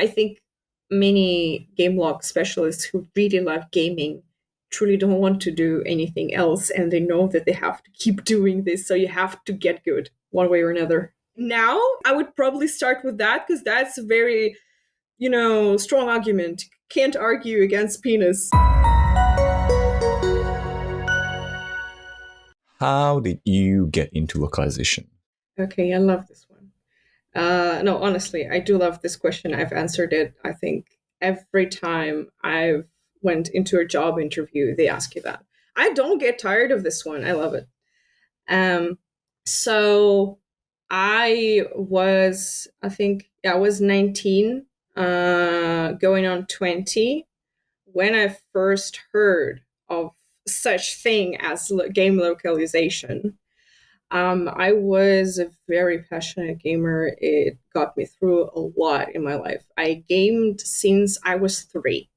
I think many game log specialists who really love gaming truly don't want to do anything else, and they know that they have to keep doing this, so you have to get good one way or another. Now, I would probably start with that because that's a very, strong argument. Can't argue against penis. How did you get into localization? Okay, I love this one. No, honestly, I do love this question. I've answered it, I think, every time I've went into a job interview, they ask you that. I don't get tired of this one. I love it. So I was 19, going on 20, when I first heard of such thing as game localization. I was a very passionate gamer. It got me through a lot in my life. I gamed since I was 3,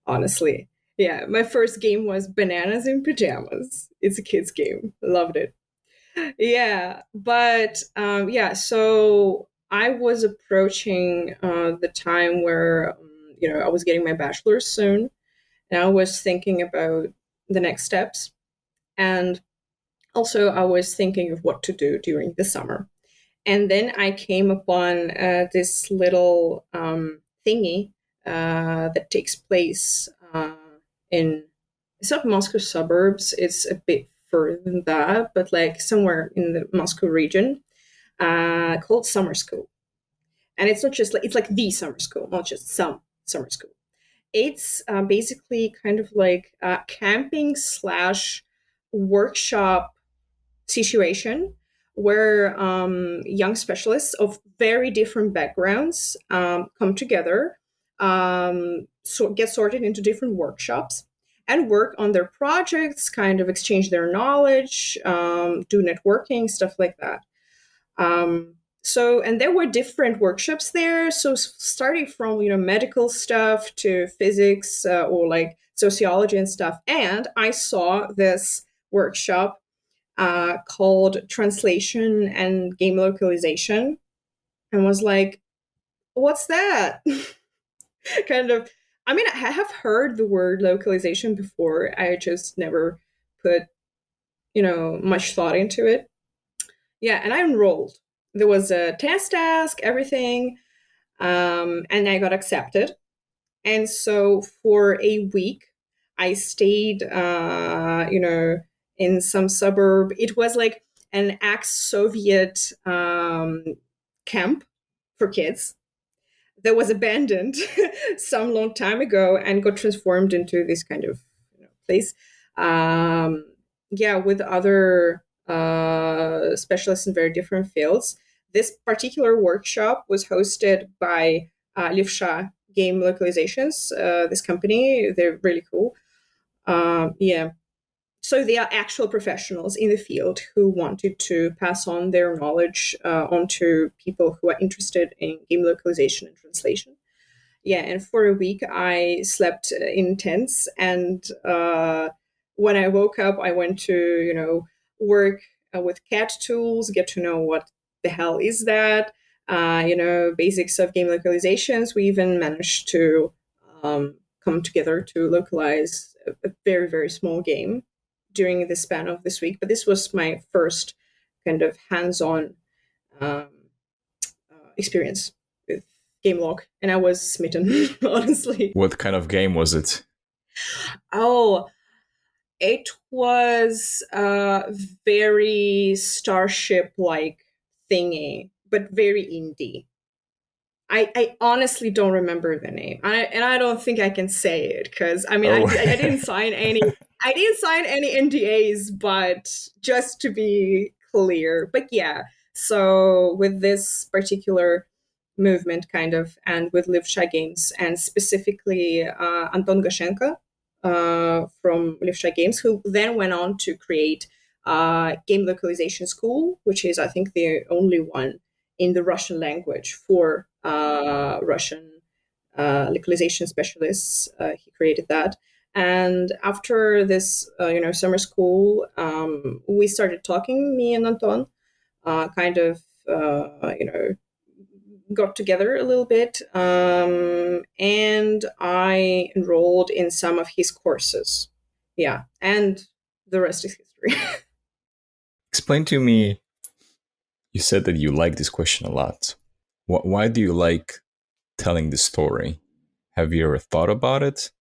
honestly. Yeah, my first game was Bananas in Pajamas. It's a kid's game. Loved it. Yeah, but so I was approaching the time where, I was getting my bachelor's soon, and I was thinking about the next steps. And also, I was thinking of what to do during the summer. And then I came upon this little thingy that takes place in, it's not Moscow suburbs, it's a bit further than that, but like somewhere in the Moscow region, called summer school. And it's not just like, it's like the summer school, not just some summer school. It's basically kind of like a camping / workshop situation where young specialists of very different backgrounds come together, so get sorted into different workshops and work on their projects, kind of exchange their knowledge, do networking, stuff like that. And there were different workshops there. So starting from, medical stuff to physics or like sociology and stuff. And I saw this workshop called Translation and Game Localization, and was like, what's that? Kind of, I mean, I have heard the word localization before. I just never put, much thought into it. Yeah, and I enrolled. There was a test ask, everything, and I got accepted. And so for a week, I stayed, in some suburb. It was like an ex-Soviet camp for kids that was abandoned some long time ago and got transformed into this kind of place. With other specialists in very different fields. This particular workshop was hosted by Levsha Game Localizations, this company. They're really cool. So they are actual professionals in the field who wanted to pass on their knowledge onto people who are interested in game localization and translation. Yeah, and for a week I slept in tents, and when I woke up, I went to, work with CAD tools, get to know what the hell is that, basics of game localizations. We even managed to come together to localize a very, very small game during the span of this week. But this was my first kind of hands-on experience with GameLog, and I was smitten, honestly. What kind of game was it? Oh, it was a very Starship-like thingy, but very indie. I honestly don't remember the name, and I don't think I can say it because I didn't sign any. I didn't sign any NDAs, but just to be clear. But yeah, so with this particular movement, kind of, and with Levsha Games, and specifically Anton Gashenko from Levsha Games, who then went on to create Game Localization School, which is, I think, the only one in the Russian language for Russian localization specialists. He created that. And after this, summer school, we started talking, me and Anton, kind of, got together a little bit, and I enrolled in some of his courses. Yeah, and the rest is history. Explain to me, you said that you like this question a lot. Why do you like telling the story? Have you ever thought about it?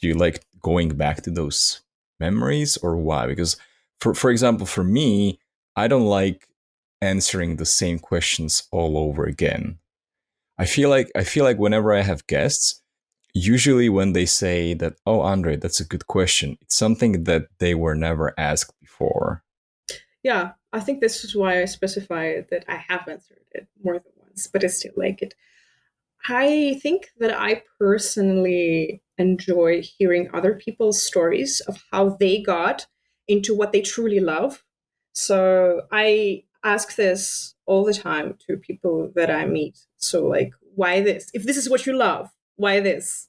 Do you like going back to those memories, or why? Because for example, for me, I don't like answering the same questions all over again. I feel like whenever I have guests, usually when they say that, "Oh, Andre, that's a good question," it's something that they were never asked before. Yeah, I think this is why I specify that I have answered it more than once, but I still like it. I think that I personally enjoy hearing other people's stories of how they got into what they truly love. So I ask this all the time to people that I meet. So, like, why this? If this is what you love, why this?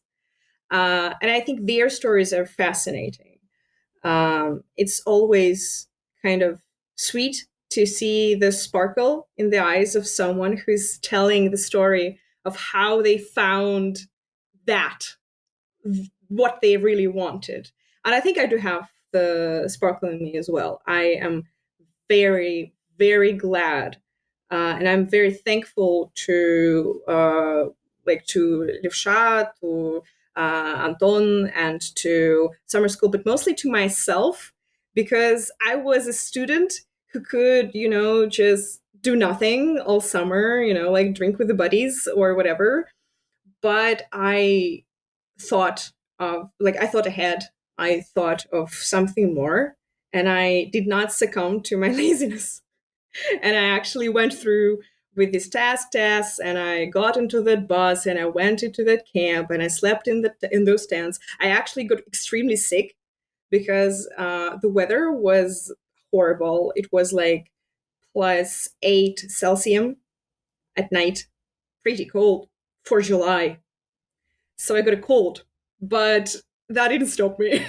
And I think their stories are fascinating. It's always kind of sweet to see the sparkle in the eyes of someone who's telling the story of how they found that, what they really wanted. And I think I do have the sparkle in me as well. I am very, very glad, and I'm very thankful to Livsha, to Anton, and to summer school, but mostly to myself, because I was a student who could, just do nothing all summer, like drink with the buddies or whatever. But I thought ahead. I thought of something more, and I did not succumb to my laziness. And I actually went through with these tests, and I got into that bus, and I went into that camp, and I slept in those tents. I actually got extremely sick because the weather was horrible. It was like +8 Celsius at night, pretty cold for July. So I got a cold, but that didn't stop me.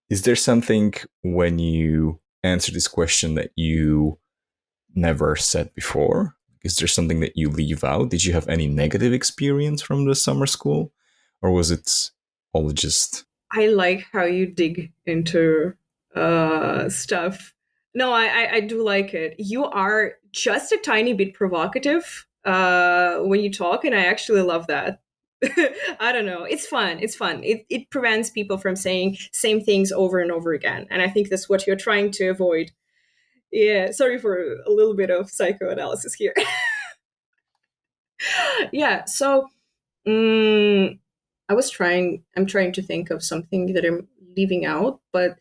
Is there something when you answer this question that you never said before? Is there something that you leave out? Did you have any negative experience from the summer school? Or was it all just I like how you dig into stuff. No, I do like it. You are just a tiny bit provocative when you talk, and I actually love that. I don't know. It's fun. It's fun. It prevents people from saying same things over and over again. And I think that's what you're trying to avoid. Yeah, sorry for a little bit of psychoanalysis here. Yeah, so mm, I'm trying to think of something that I'm leaving out, but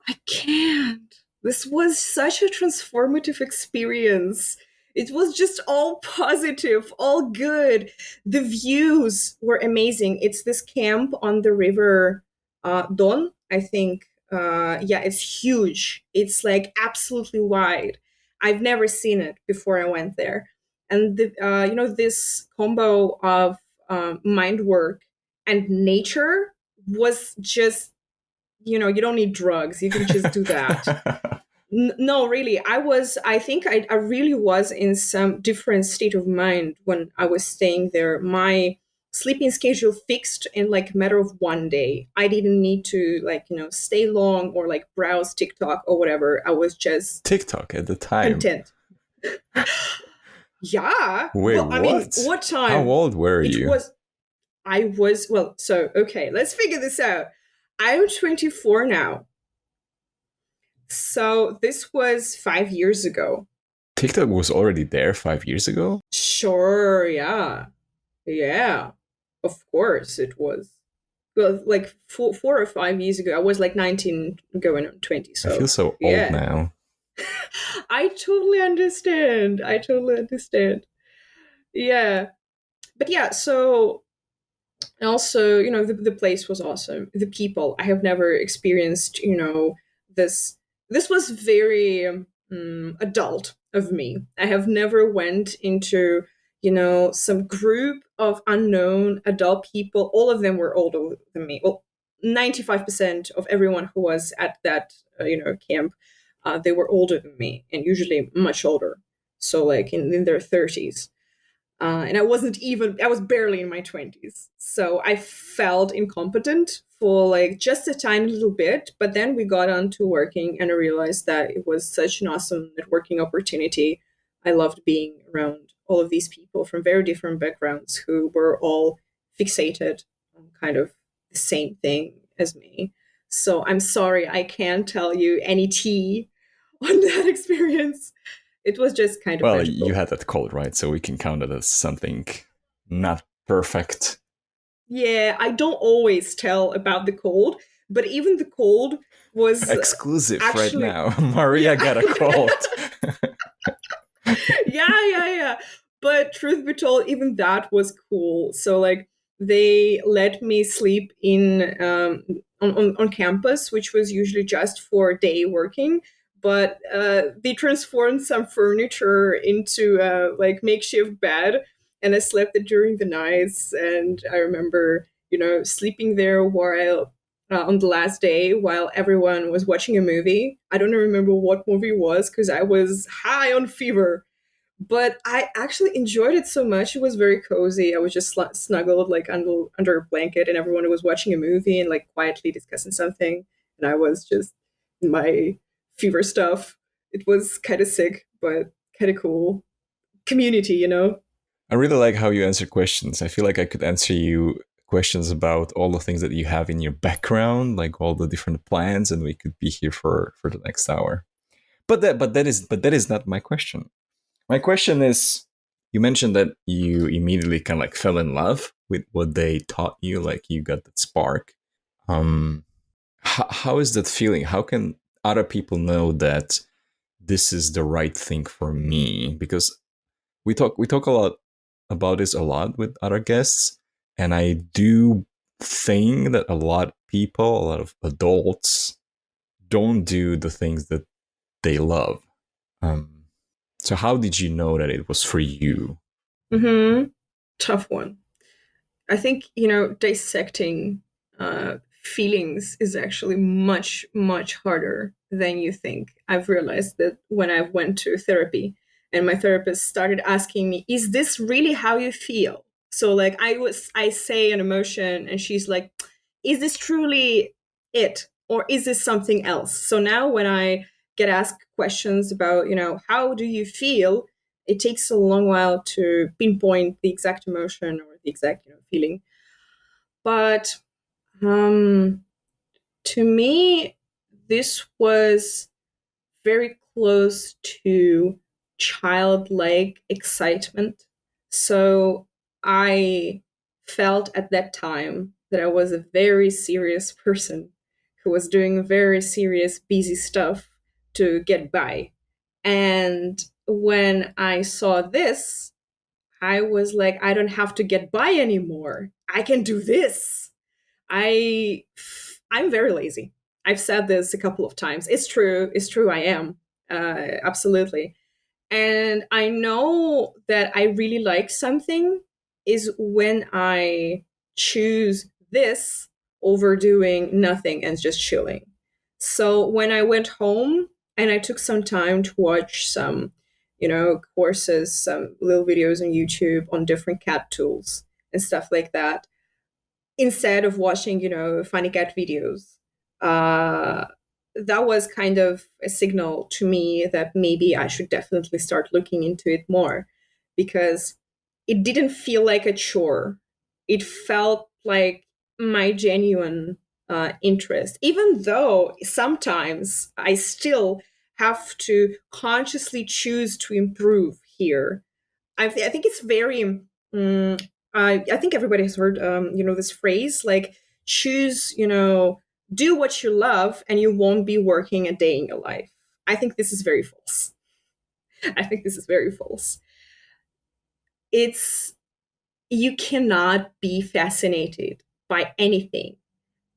I can't. This was such a transformative experience. It was just all positive, all good. The views were amazing. It's this camp on the river Don, I think. Yeah, it's huge. It's like absolutely wide. I've never seen it before I went there. And this combo of mind work and nature was just, you don't need drugs. You can just do that. No, really. I think I really was in some different state of mind when I was staying there. My sleeping schedule fixed in like a matter of one day. I didn't need to stay long or like browse TikTok or whatever. I was just TikTok at the time? content. Yeah. Wait, Well, I mean, what? what How time? old were It you? was, well, so, okay, let's figure this out. I'm 24 now. So this was 5 years ago. TikTok was already there 5 years ago? Sure, yeah. Yeah. Of course it was. Well, like 4 or 5 years ago. I was like 19 going on 20, I feel so so old yeah. now. I totally understand. I totally understand. Yeah. But yeah, so also, the place was awesome. The people, I have never experienced, this this was very adult of me. I have never went into, some group of unknown adult people. All of them were older than me. Well, 95% of everyone who was at that camp, they were older than me, and usually much older, so like in their 30s. And I was barely in my 20s. So I felt incompetent for like just a tiny little bit. But then we got on to working and I realized that it was such an awesome networking opportunity. I loved being around all of these people from very different backgrounds who were all fixated on kind of the same thing as me. So I'm sorry, I can't tell you any tea on that experience. It was just kind of Well, you magical. had that cold, right? So we can count it as something not perfect. Yeah, I don't always tell about the cold, but even the cold was Exclusive right actually, now. Maria yeah, got a cold. yeah. But truth be told, even that was cool. So like they let me sleep in on campus, which was usually just for day working. But they transformed some furniture into like makeshift bed, and I slept there during the nights. And I remember, sleeping there while on the last day while everyone was watching a movie. I don't remember what movie it was because I was high on fever, but I actually enjoyed it so much. It was very cozy. I was just snuggled like under a blanket, and everyone was watching a movie and like quietly discussing something, and I was just in my fever stuff. It was kind of sick, but kind of cool. Community, I really like how you answer questions. I feel like I could answer you questions about all the things that you have in your background, like all the different plans, and we could be here for the next hour. But that is not my question. My question is, you mentioned that you immediately kind of like fell in love with what they taught you, like you got that spark. Um, how is that feeling? How can other people know that this is the right thing for me? Because we talk a lot about this a lot with other guests, and I do think that a lot of people, a lot of adults, don't do the things that they love. Um, so how did you know that it was for you? Mm-hmm. Tough one. I think, dissecting feelings is actually much, much harder than you think. I've realized that when I went to therapy and my therapist started asking me, is this really how you feel? So like I say an emotion and she's like, is this truly it? Or is this something else? So now when I get asked questions about, how do you feel? It takes a long while to pinpoint the exact emotion or the exact, feeling. But um, to me, this was very close to childlike excitement. So I felt at that time that I was a very serious person who was doing very serious, busy stuff to get by. And when I saw this, I was like, I don't have to get by anymore. I can do this. I I'm very lazy. I've said this a couple of times. It's true. It's true. I am absolutely. And I know that I really like something is when I choose this over doing nothing and just chilling. So when I went home and I took some time to watch some, courses, some little videos on YouTube on different cat tools and stuff like that, instead of watching, funny cat videos. Uh, that was kind of a signal to me that maybe I should definitely start looking into it more because it didn't feel like a chore. It felt like my genuine interest, even though sometimes I still have to consciously choose to improve here. I think it's very. I think everybody has heard, this phrase like choose, do what you love, and you won't be working a day in your life. I think this is very false. I think this is very false. It's You cannot be fascinated by anything,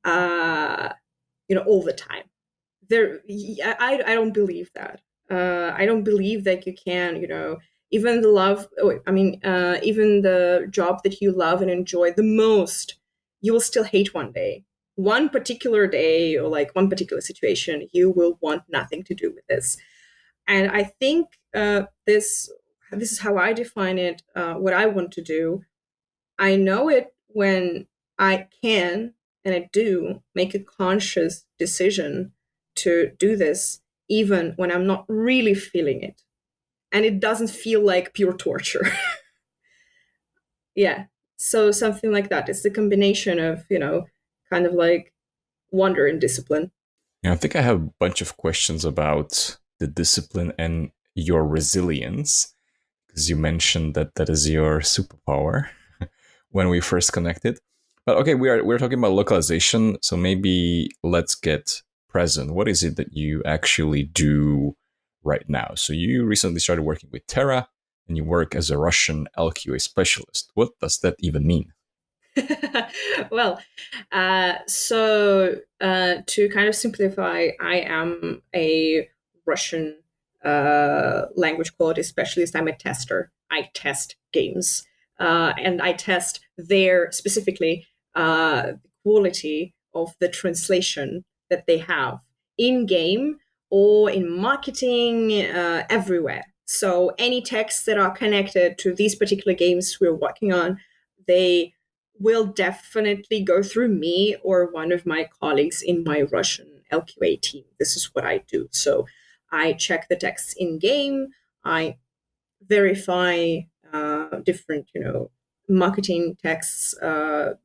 uh, all the time. I don't believe that. I don't believe that you can, even the love. Even the job that you love and enjoy the most, you will still hate one day. One particular day or like one particular situation, you will want nothing to do with this. And I think this this is how I define it, what I want to do. I know it when I can and I do make a conscious decision to do this, even when I'm not really feeling it. And it doesn't feel like pure torture. Yeah. So something like that. It's the combination of, kind of like wonder and discipline. Yeah, I think I have a bunch of questions about the discipline and your resilience, because you mentioned that that is your superpower when we first connected. But okay, we're talking about localization, so maybe let's get present. What is it that you actually do right now? So you recently started working with Terra, and you work as a Russian LQA specialist. What does that even mean? Well, to kind of simplify, I am a Russian language quality specialist. I'm a tester. I test games, and I test their specifically quality of the translation that they have in game or in marketing, everywhere. So any texts that are connected to these particular games we're working on, they will definitely go through me or one of my colleagues in my Russian LQA team. This is what I do. So I check the texts in game. I verify different, marketing texts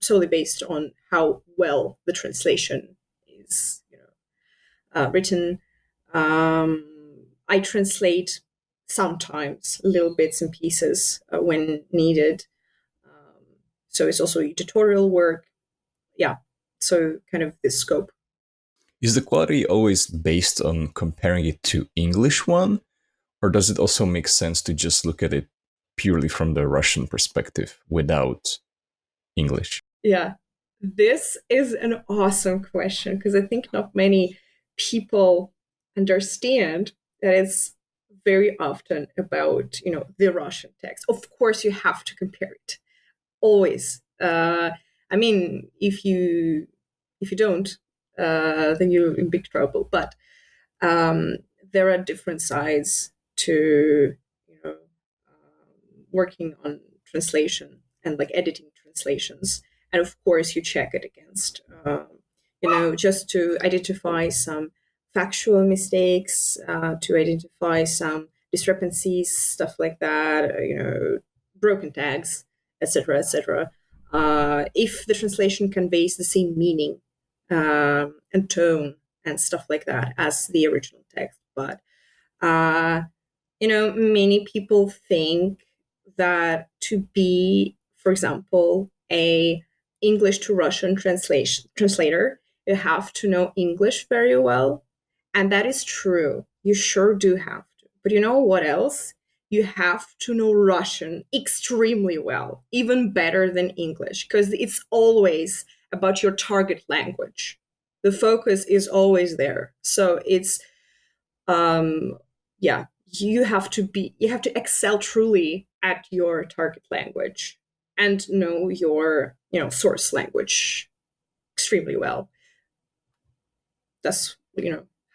solely based on how well the translation is, written. I translate sometimes little bits and pieces when needed. So it's also tutorial work. Yeah. So kind of this scope. Is the quality always based on comparing it to English one, or does it also make sense to just look at it purely from the Russian perspective without English? Yeah. This is an awesome question because I think not many people understand that it's very often about, the Russian text. Of course, you have to compare it always. I mean, if you don't, then you're in big trouble. But there are different sides to working on translation and like editing translations, and of course you check it against just to identify some factual mistakes, to identify some discrepancies, stuff like that, broken tags, etc., etc. If the translation conveys the same meaning and tone and stuff like that as the original text. But uh, many people think that to be, for example, a English to Russian translator, you have to know English very well, and that is true. You sure do have to. But you know what else? You have to know Russian extremely well, even better than English, because it's always about your target language. The focus is always there. So it's um yeah, you have to excel truly at your target language and know your, source language extremely well. That's,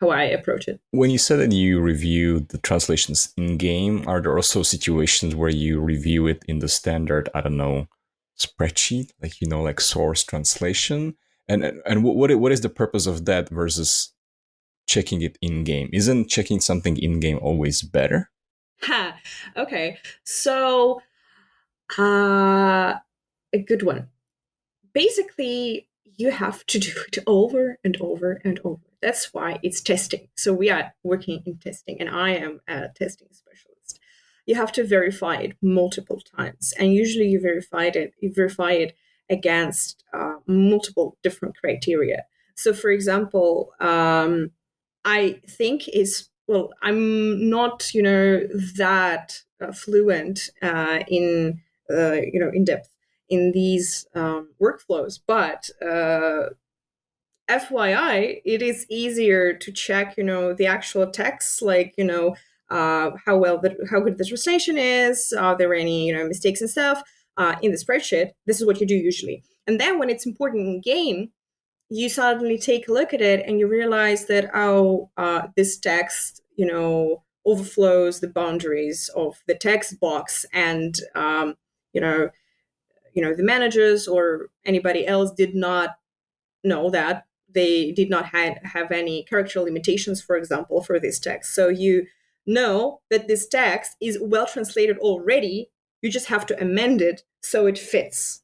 how I approach it. When you said that you review the translations in game, are there also situations where you review it in the standard, I don't know, spreadsheet, like like source translation? And what is the purpose of that versus checking it in game? Isn't checking something in game always better? Ha. Okay. So uh a good one. Basically, you have to do it over and over and over. That's why it's testing. So we are working in testing, and I am a testing specialist. You have to verify it multiple times, and usually you verify it against multiple different criteria. So, for example, I think is well, I'm not that fluent in depth in these workflows. But FYI, it is easier to check, the actual text, like, how good the translation is. Are there any, mistakes and stuff in the spreadsheet? This is what you do usually. And then when it's important in game, you suddenly take a look at it and you realize that, this text, overflows the boundaries of the text box, and you know the managers or anybody else did not know that. They did not have any character limitations, for example, for this text. So you know that this text is well translated already. You just have to amend it so it fits.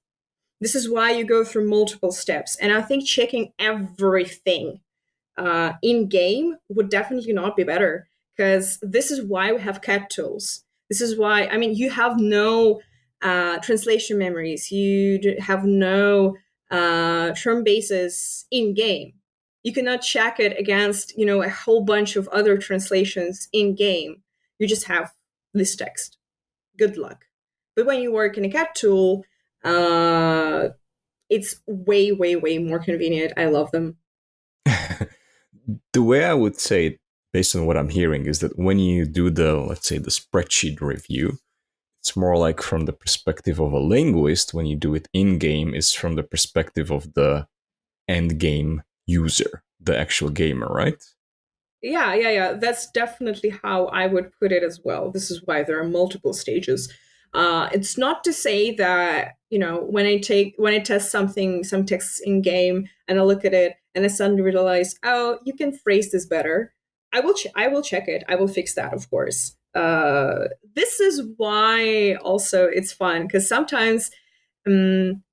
This is why you go through multiple steps. And I think checking everything in game would definitely not be better, because this is why we have cat tools. This is why, I mean, you have no translation memories. You have no term bases in game. You cannot check it against, a whole bunch of other translations in game. You just have this text. Good luck. But when you work in a cat tool, it's way, way, way more convenient. I love them. The way I would say it, based on what I'm hearing, is that when you do let's say, the spreadsheet review, it's more like from the perspective of a linguist. When you do it in game, it's from the perspective of the end game user, the actual gamer, right? Yeah. That's definitely how I would put it as well. This is why there are multiple stages. It's not to say that, when I test some text in game and I look at it and I suddenly realize, oh, you can phrase this better. I will check it. I will fix that, of course. This is why also it's fun, because sometimes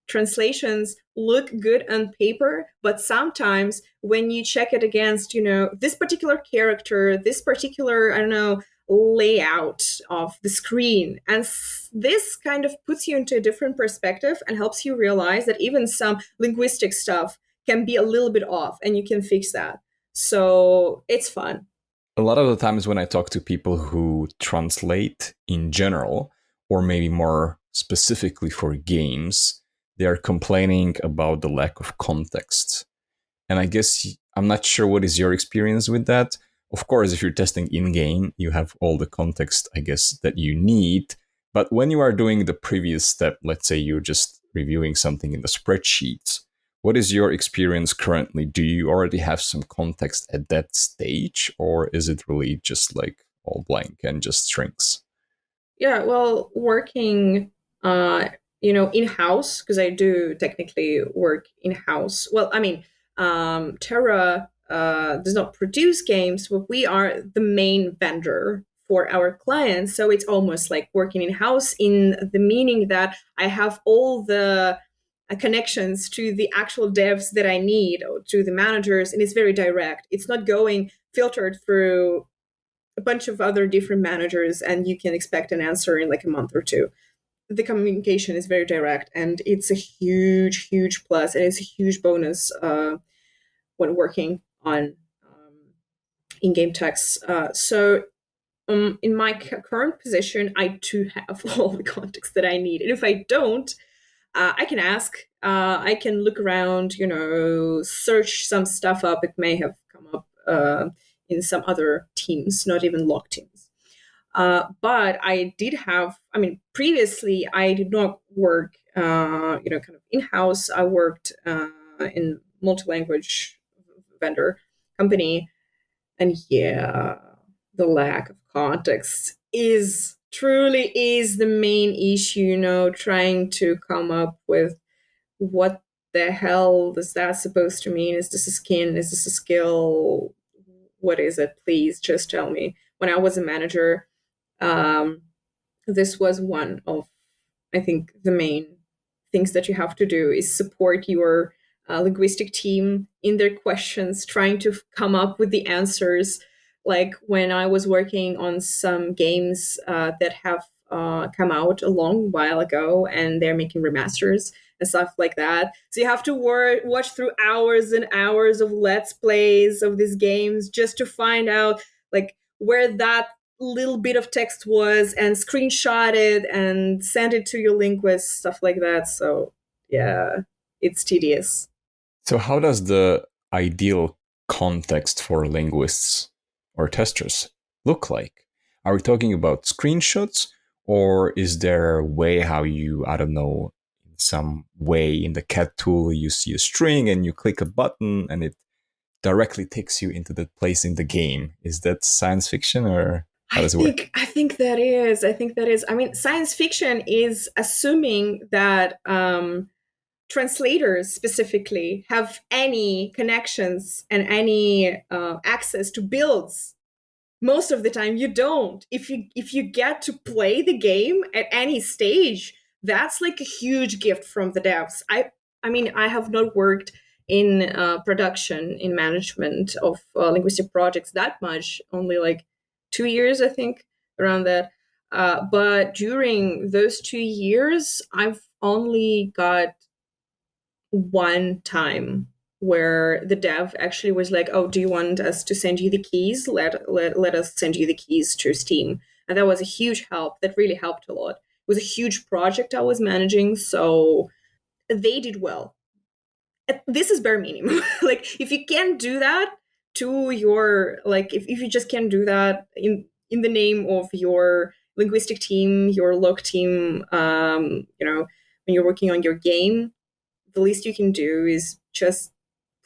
translations look good on paper, but sometimes when you check it against, this particular character, this particular, I don't know, layout of the screen, and this kind of puts you into a different perspective and helps you realize that even some linguistic stuff can be a little bit off, and you can fix that. So it's fun. A lot of the times when I talk to people who translate in general, or maybe more specifically for games, they are complaining about the lack of context. And I guess I'm not sure what is your experience with that. Of course, if you're testing in game, you have all the context, I guess, that you need. But when you are doing the previous step, let's say you're just reviewing something in the spreadsheet, what is your experience currently? Do you already have some context at that stage, or is it really just like all blank and just strings? Yeah, well, working, in-house, because I do technically work in-house. Well, I mean, Terra does not produce games, but we are the main vendor for our clients. So it's almost like working in-house, in the meaning that I have all the connections to the actual devs that I need, or to the managers, and it's very direct. It's not going filtered through a bunch of other different managers and you can expect an answer in like a month or two. The communication is very direct, and it's a huge, huge plus, and it's a huge bonus when working on in-game text. So in my current position, I do have all the context that I need, and if I don't, I can ask. I can look around, search some stuff up. It may have come up in some other teams, not even lock teams. But I did have, I mean, previously I did not work, kind of in-house. I worked in multi-language vendor company. And yeah, the lack of context truly is the main issue, trying to come up with what the hell is that supposed to mean? Is this a skin? Is this a skill? What is it? Please just tell me. When I was a manager, um, this was one of, I think, the main things that you have to do is support your linguistic team in their questions, trying to come up with the answers. Like when I was working on some games that have come out a long while ago, and they're making remasters and stuff like that. So you have to watch through hours and hours of let's plays of these games just to find out like where that little bit of text was, and screenshot it and send it to your linguist, stuff like that. So yeah, it's tedious. So, how does the ideal context for linguists or testers look like? Are we talking about screenshots, or is there a way how you, I don't know, in some way in the cat tool, you see a string and you click a button and it directly takes you into that place in the game? Is that science fiction or? How does it work? I think that is. I mean, science fiction is assuming that translators specifically have any connections and any access to builds. Most of the time you don't. If you get to play the game at any stage, that's like a huge gift from the devs. I mean, I have not worked in production in management of linguistic projects that much, only like 2 years I think, around that. But during those 2 years I've only got one time where the dev actually was like, "Oh, do you want us to send you the keys? Let us send you the keys to Steam." And that was a huge help. That really helped a lot. It was a huge project I was managing, so they did well. This is bare minimum. Like, if you can't do that to your, like, if you just can't do that in the name of your linguistic team, your loc team, when you're working on your game, the least you can do is just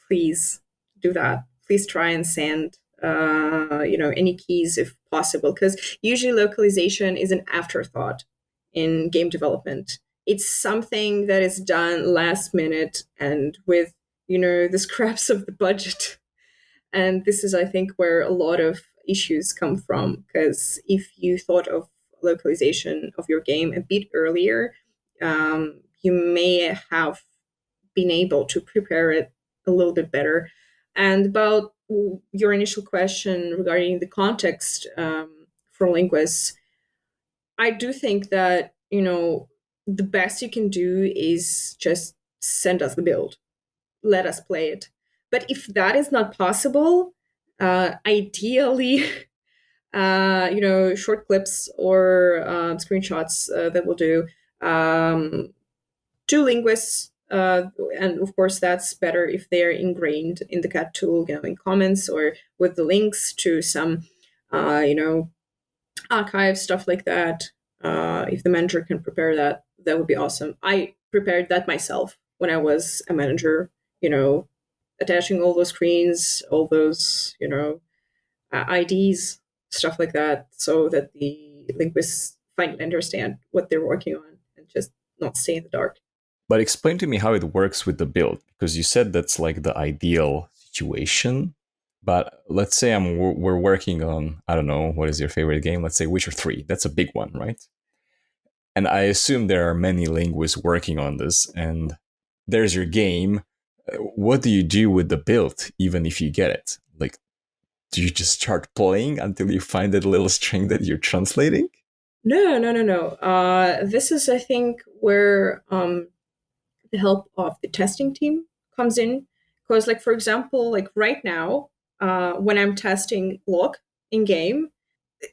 please do that. Please try and send any keys if possible, because usually localization is an afterthought in game development. It's something that is done last minute and with the scraps of the budget. And this is, I think, where a lot of issues come from, because if you thought of localization of your game a bit earlier, you may have been able to prepare it a little bit better. And about your initial question regarding the context for linguists, I do think that, the best you can do is just send us the build, let us play it. But if that is not possible, ideally, short clips or screenshots that will do. To linguists, and of course that's better if they're ingrained in the cat tool, in comments or with the links to some archives, stuff like that. If the manager can prepare that, that would be awesome. I prepared that myself when I was a manager, attaching all those screens, all those IDs, stuff like that, so that the linguists finally understand what they're working on and just not stay in the dark. But explain to me how it works with the build, because you said that's like the ideal situation. But let's say we're working on, I don't know, what is your favorite game? Let's say Witcher 3. That's a big one, right? And I assume there are many linguists working on this, and there's your game. What do you do with the build, even if you get it? Like, do you just start playing until you find that little string that you're translating? No, no, no, no. This is, I think, where the help of the testing team comes in. Because, like, for example, like right now, when I'm testing loc in game,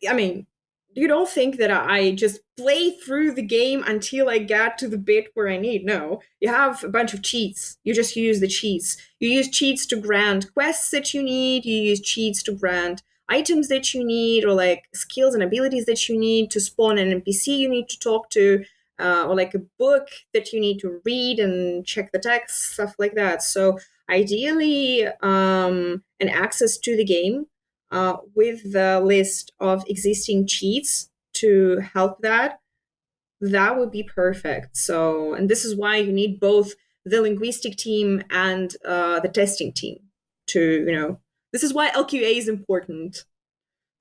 I mean, you don't think that I just play through the game until I get to the bit where I need. No, you have a bunch of cheats. You just use the cheats. You use cheats to grant quests that you need. You use cheats to grant items that you need, or like skills and abilities that you need to spawn an NPC you need to talk to, or like a book that you need to read and check the text, stuff like that. So ideally, an access to the game with the list of existing cheats to help that would be perfect. So, and this is why you need both the linguistic team and the testing team to, this is why LQA is important.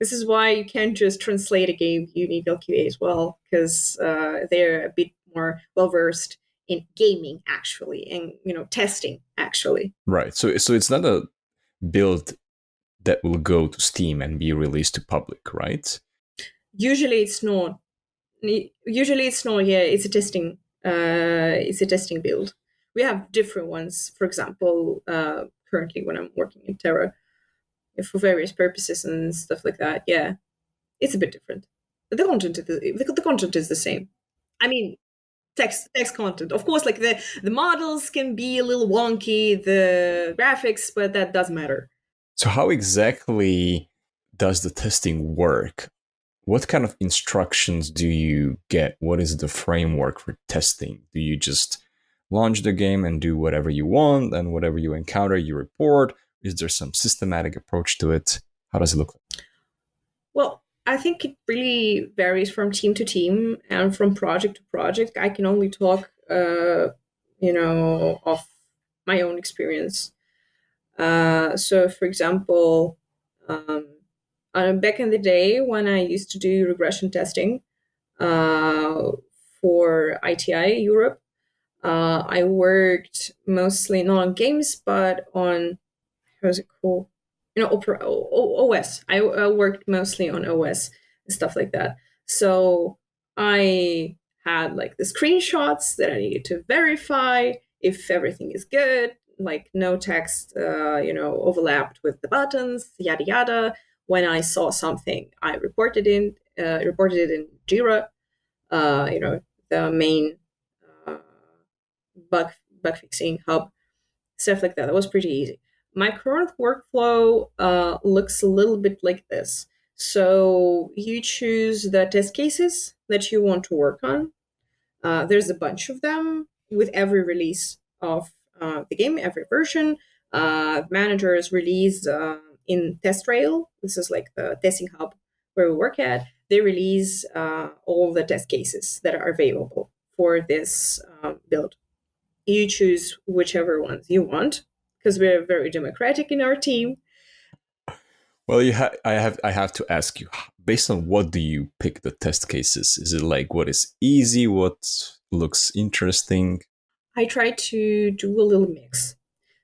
This is why you can't just translate a game. You need LQA as well, because they're a bit more well versed in gaming, actually, and testing, actually. Right. So it's not a build that will go to Steam and be released to public, right? Usually it's not. Usually it's not. Yeah, it's a testing. It's a testing build. We have different ones. For example, currently when I'm working in Terra, for various purposes and stuff like that. Yeah, it's a bit different. But the content is the same. I mean, text content. Of course, like the models can be a little wonky, the graphics, but that doesn't matter. So how exactly does the testing work? What kind of instructions do you get? What is the framework for testing? Do you just launch the game and do whatever you want, and whatever you encounter, you report? Is there some systematic approach to it? How does it look like? Well, I think it really varies from team to team and from project to project. I can only talk, of my own experience. So, for example, um, back in the day when I used to do regression testing uh, for ITI Europe, I worked mostly not on games, but on how's it called? OS. I worked mostly on OS and stuff like that. So I had like the screenshots that I needed to verify if everything is good, like no text, overlapped with the buttons, yada yada. When I saw something, I reported it in Jira. The main uh, bug bug fixing hub, stuff like that. That was pretty easy. My current workflow looks a little bit like this. So you choose the test cases that you want to work on. There's a bunch of them with every release of the game, every version. Managers release in TestRail. This is like the testing hub where we work at. They release all the test cases that are available for this build. You choose whichever ones you want because we're very democratic in our team. Well, I have to ask you, based on what do you pick the test cases? Is it like what is easy, what looks interesting? I try to do a little mix.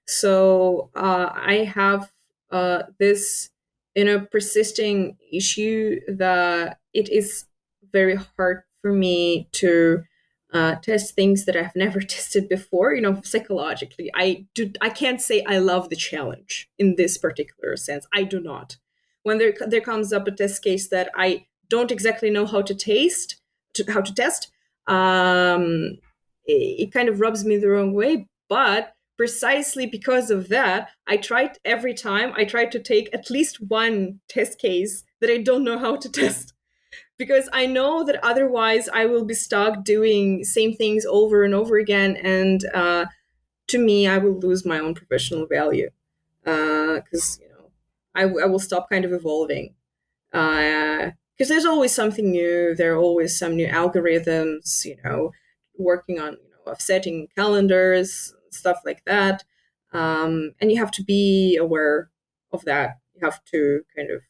So I have this, persisting issue that it is very hard for me to test things that I've never tested before. Psychologically, I can't say I love the challenge in this particular sense. I do not. When there comes up a test case that I don't exactly know how to how to test, it kind of rubs me the wrong way. But precisely because of that, every time I try to take at least one test case that I don't know how to test, because I know that otherwise I will be stuck doing same things over and over again, and to me, I will lose my own professional value because I will stop kind of evolving. Because there's always something new. There are always some new algorithms, working on, offsetting calendars, stuff like that. And you have to be aware of that. You have to kind of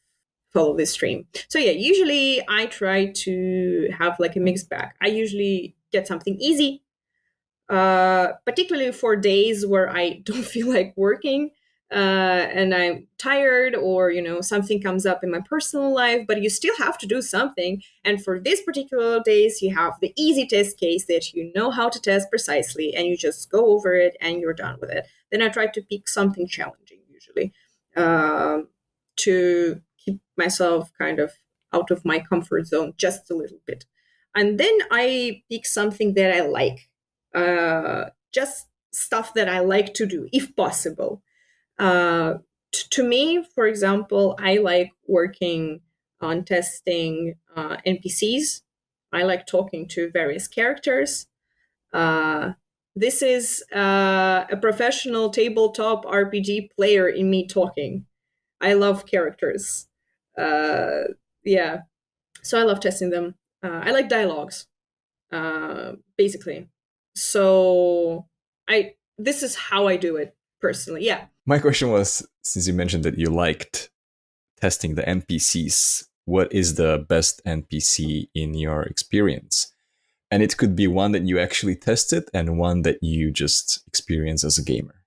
follow this stream. So yeah, usually I try to have like a mixed bag. I usually get something easy, particularly for days where I don't feel like working and I'm tired, or something comes up in my personal life, but you still have to do something. And for these particular days, you have the easy test case that you know how to test precisely, and you just go over it and you're done with it. Then I try to pick something challenging usually to keep myself kind of out of my comfort zone just a little bit. And then I pick something that I like, just stuff that I like to do, if possible. To me, for example, I like working on testing NPCs. I like talking to various characters. Uh, this is a professional tabletop RPG player in me talking. I love characters. Yeah, so I love testing them. I like dialogues, basically. So this is how I do it personally. Yeah. My question was, since you mentioned that you liked testing the NPCs, what is the best NPC in your experience? And it could be one that you actually tested and one that you just experience as a gamer.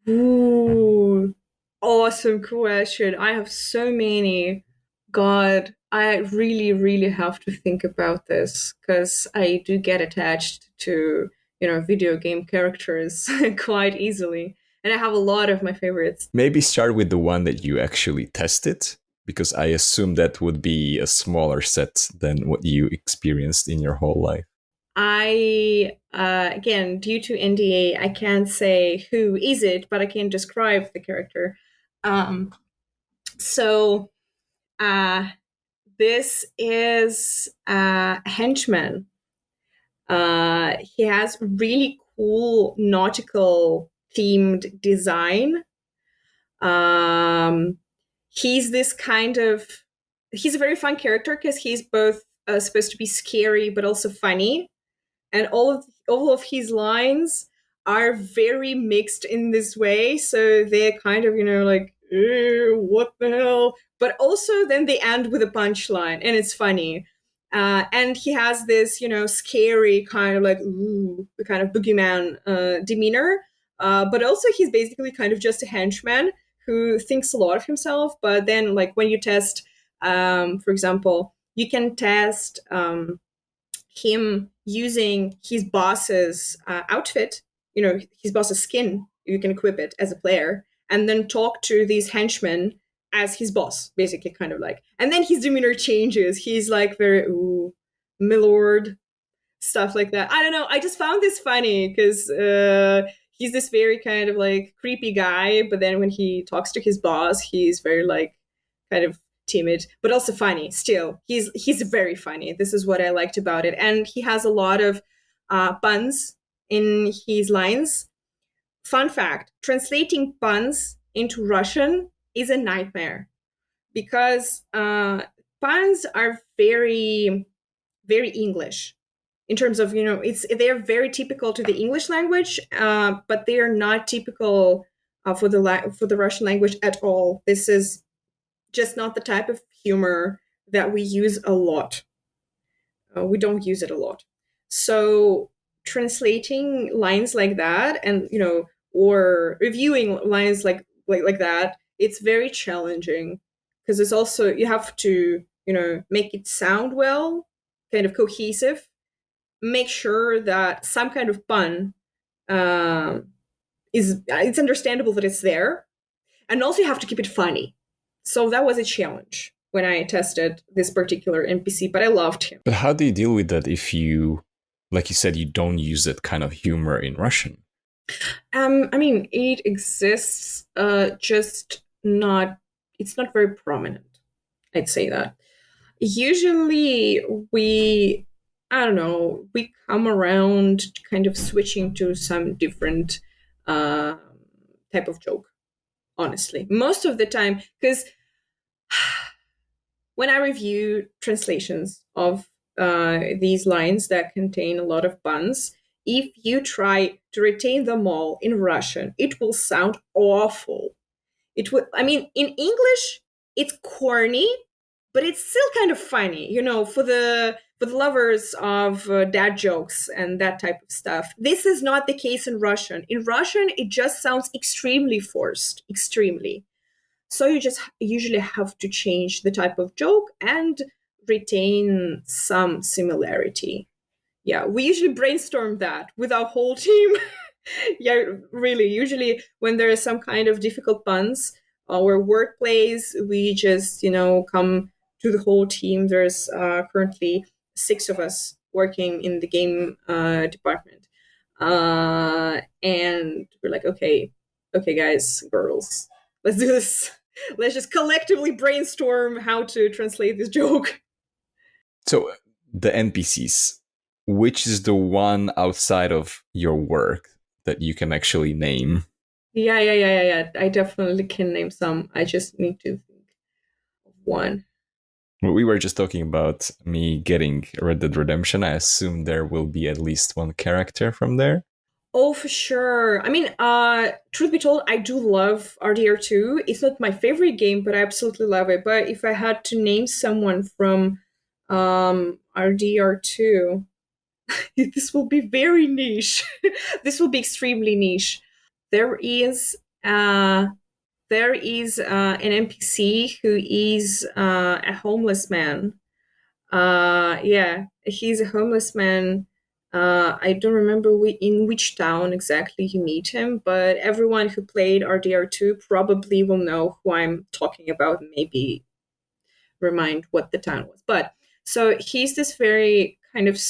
Ooh, awesome question. I have so many. God, I really, really have to think about this because I do get attached to, video game characters quite easily. And I have a lot of my favorites. Maybe start with the one that you actually tested, because I assume that would be a smaller set than what you experienced in your whole life. Again, due to NDA, I can't say who is it, but I can describe the character. Um, so, this is a henchman. He has really cool nautical themed design. Um, he's this kind of he's a very fun character because he's both supposed to be scary but also funny, and all of his lines are very mixed in this way. So they're kind of, like, what the hell? But also then they end with a punchline, and it's funny. And he has this, scary kind of like, ooh, kind of boogeyman demeanor. But also he's basically kind of just a henchman who thinks a lot of himself. But then, like, when you test, for example, you can test him using his boss's outfit, his boss's skin. You can equip it as a player, and then talk to these henchmen as his boss, basically, kind of like. And then his demeanor changes. He's like very, ooh, milord, stuff like that. I don't know. I just found this funny because he's this very kind of like creepy guy, but then when he talks to his boss, he's very like kind of timid, but also funny. Still, he's very funny. This is what I liked about it, and he has a lot of puns in his lines. Fun fact: translating puns into Russian is a nightmare because puns are very, very English in terms of, they're very typical to the English language, but they are not typical for the Russian language at all. This is just not the type of humor that we use a lot. We don't use it a lot. So translating lines like that, and or reviewing lines like that, it's very challenging because it's also, you have to make it sound well, kind of cohesive, make sure that some kind of pun it's understandable that it's there, and also you have to keep it funny. So that was a challenge when I tested this particular NPC, but I loved him. But how do you deal with that if you, like you said, you don't use that kind of humor in Russian? I mean, it exists, just not, it's not very prominent. I'd say that. Usually I don't know, we come around kind of switching to some different type of joke, honestly. Most of the time, because when I review translations of these lines that contain a lot of puns, if you try to retain them all in Russian, it will sound awful. It would, I mean, in English, it's corny, but it's still kind of funny, for the lovers of dad jokes and that type of stuff. This is not the case in Russian. In Russian, it just sounds extremely forced, extremely. So you just usually have to change the type of joke and retain some similarity. Yeah, we usually brainstorm that with our whole team. Yeah, really. Usually, when there is some kind of difficult puns or word plays, we just, come to the whole team. There's currently 6 of us working in the game department. And we're like, okay, guys, girls, let's do this. Let's just collectively brainstorm how to translate this joke. So, the NPCs, which is the one outside of your work that you can actually name? Yeah. I definitely can name some. I just need to think of one. We were just talking about me getting Red Dead Redemption. I assume there will be at least one character from there. Oh, for sure. I mean, truth be told, I do love RDR2. It's not my favorite game, but I absolutely love it. But if I had to name someone from RDR2, this will be very niche. This will be extremely niche. There is an NPC who is a homeless man. Yeah, he's a homeless man. I don't remember in which town exactly you meet him, but everyone who played RDR2 probably will know who I'm talking about, and maybe remind what the town was. But so he's this very kind of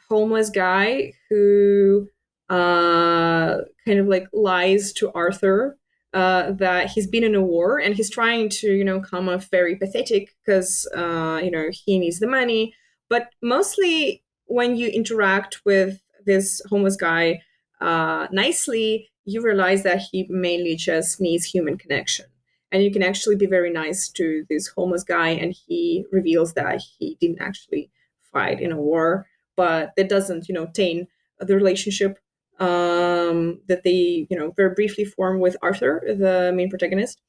homeless guy who kind of like lies to Arthur that he's been in a war, and he's trying to, come off very pathetic because, he needs the money. But mostly when you interact with this homeless guy nicely, you realize that he mainly just needs human connection. and you can actually be very nice to this homeless guy, and he reveals that he didn't actually fight in a war, but that doesn't, taint the relationship that they, very briefly form with Arthur, the main protagonist.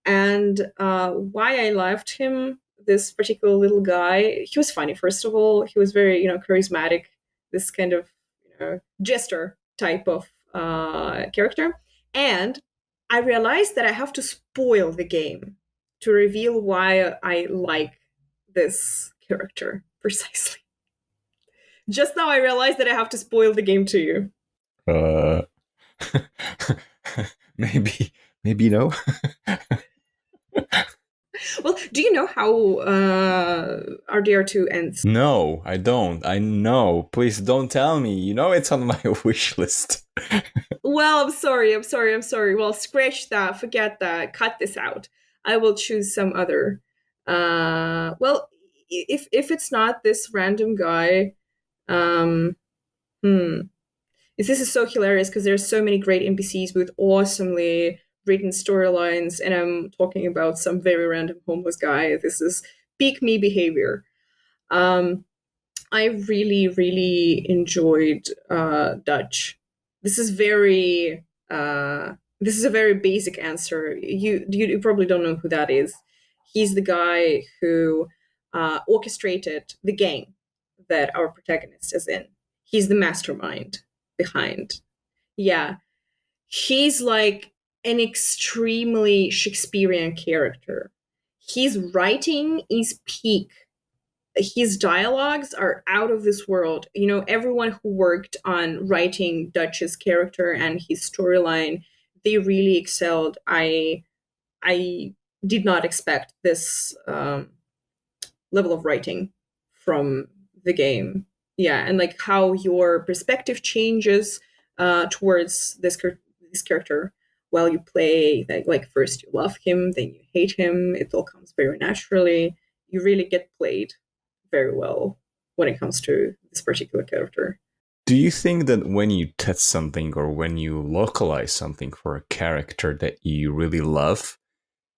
And why I loved him, this particular little guy, he was funny. First of all, he was very, charismatic, this kind of, jester type of character. And I realized that I have to spoil the game to reveal why I like this character precisely. Just now I realized that I have to spoil the game to you. Uh, maybe, maybe no. Well, do you know how RDR2 ends? No, I don't. I know. Please don't tell me. You know it's on my wish list. Well, I'm sorry. Well, scratch that, forget that, cut this out. I will choose some other. Well, if it's not this random guy, um, hmm. This is so hilarious because there's so many great NPCs with awesomely written storylines, and I'm talking about some very random homeless guy. This is peak me behavior. Um, I really, really enjoyed Dutch. This is very this is a very basic answer. You probably don't know who that is. He's the guy who orchestrated the gang that our protagonist is in. He's the mastermind behind. Yeah, he's like an extremely Shakespearean character. His writing is peak. His dialogues are out of this world. Everyone who worked on writing Dutch's character and his storyline, they really excelled. I did not expect this level of writing from the game. Yeah, and like how your perspective changes towards this character while you play. Like first you love him, then you hate him. It all comes very naturally. You really get played very well when it comes to this particular character. Do you think that when you test something or when you localize something for a character that you really love,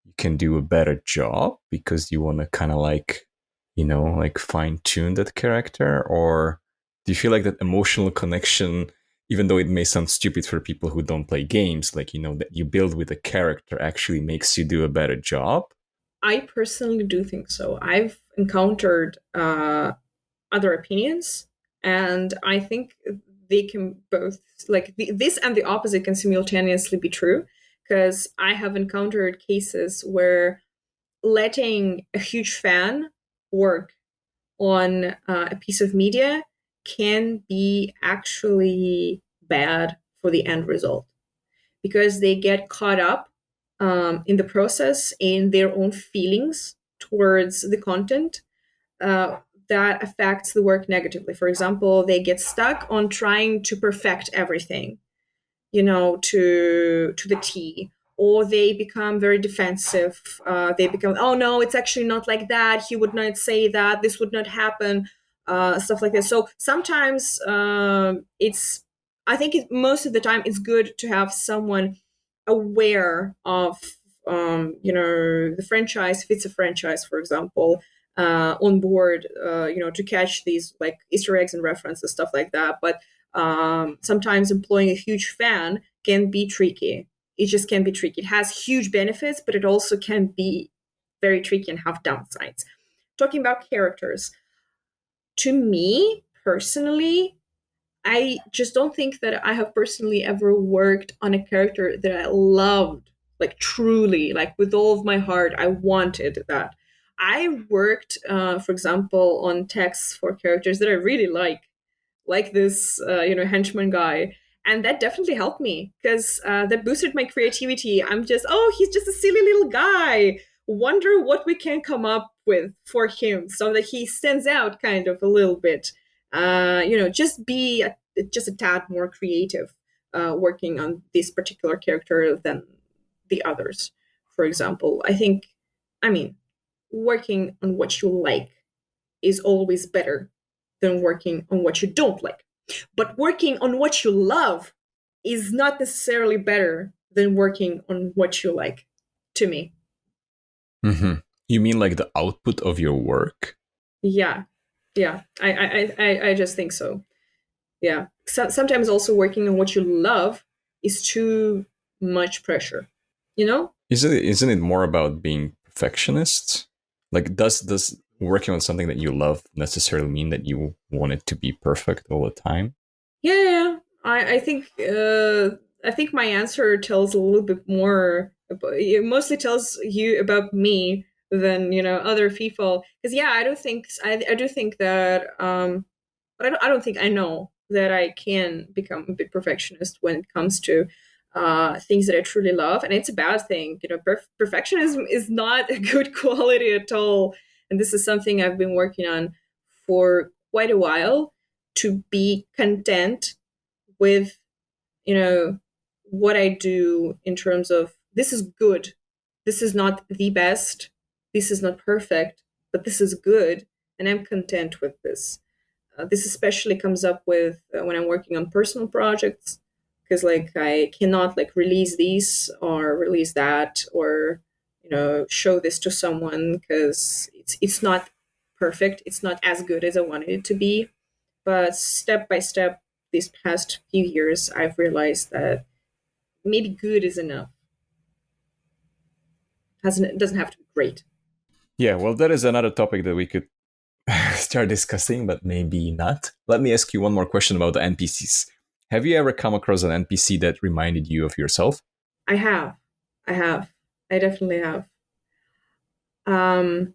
you can do a better job because you want to kind of like, like fine tune that character? Or do you feel like that emotional connection, even though it may sound stupid for people who don't play games, like, that you build with a character actually makes you do a better job? I personally do think so. I've encountered other opinions, and I think they can both, like this and the opposite can simultaneously be true, because I have encountered cases where letting a huge fan work on a piece of media can be actually bad for the end result, because they get caught up in the process in their own feelings towards the content that affects the work negatively. For example, they get stuck on trying to perfect everything, to the T, or they become very defensive. They become, oh no, it's actually not like that. He would not say that. This would not happen. Stuff like that. So sometimes I think most of the time it's good to have someone aware of, the franchise, if it's a franchise, for example, on board, to catch these like Easter eggs and references, stuff like that. But sometimes employing a huge fan can be tricky. It just can be tricky. It has huge benefits, but it also can be very tricky and have downsides. Talking about characters, to me personally, I just don't think that I have personally ever worked on a character that I loved, like truly, like with all of my heart. I wanted that. I worked, for example, on texts for characters that I really like this, henchman guy. And that definitely helped me because that boosted my creativity. I'm just, oh, he's just a silly little guy. Wonder what we can come up with for him so that he stands out kind of a little bit. Just be just a tad more creative working on this particular character than the others. For example, I mean, working on what you like is always better than working on what you don't like. But working on what you love is not necessarily better than working on what you like. to me. Hmm. You mean like the output of your work? Yeah, yeah. I just think so. Yeah. Sometimes also working on what you love is too much pressure. You know? Isn't it more about being perfectionist? Like does working on something that you love necessarily mean that you want it to be perfect all the time? Yeah, yeah, yeah. I think my answer tells a little bit more. It mostly tells you about me than other people. Because yeah, I do think that but I don't think I know that I can become a bit perfectionist when it comes to things that I truly love, and it's a bad thing. Perfectionism is not a good quality at all, and this is something I've been working on for quite a while, to be content with what I do in terms of this is good, this is not the best, this is not perfect, but this is good, and I'm content with this. This especially comes up with when I'm working on personal projects, because like I cannot like release these or release that, or show this to someone, because it's not perfect. It's not as good as I wanted it to be. But step by step, these past few years, I've realized that maybe good is enough. It doesn't have to be great. Yeah, well, that is another topic that we could start discussing, but maybe not. Let me ask you one more question about the NPCs. Have you ever come across an NPC that reminded you of yourself? I have, I have, I definitely have. Um,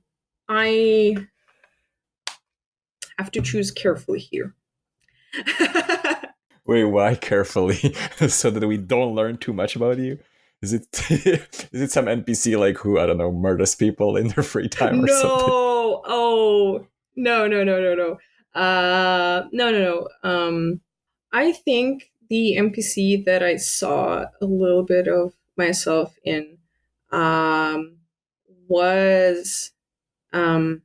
I have to choose carefully here. Wait, why carefully? So that we don't learn too much about you? Is it is it some NPC like who, I don't know, murders people in their free time or something? No. Oh, no, no, no, no, no. No, no, no. I think the NPC that I saw a little bit of myself in um, was do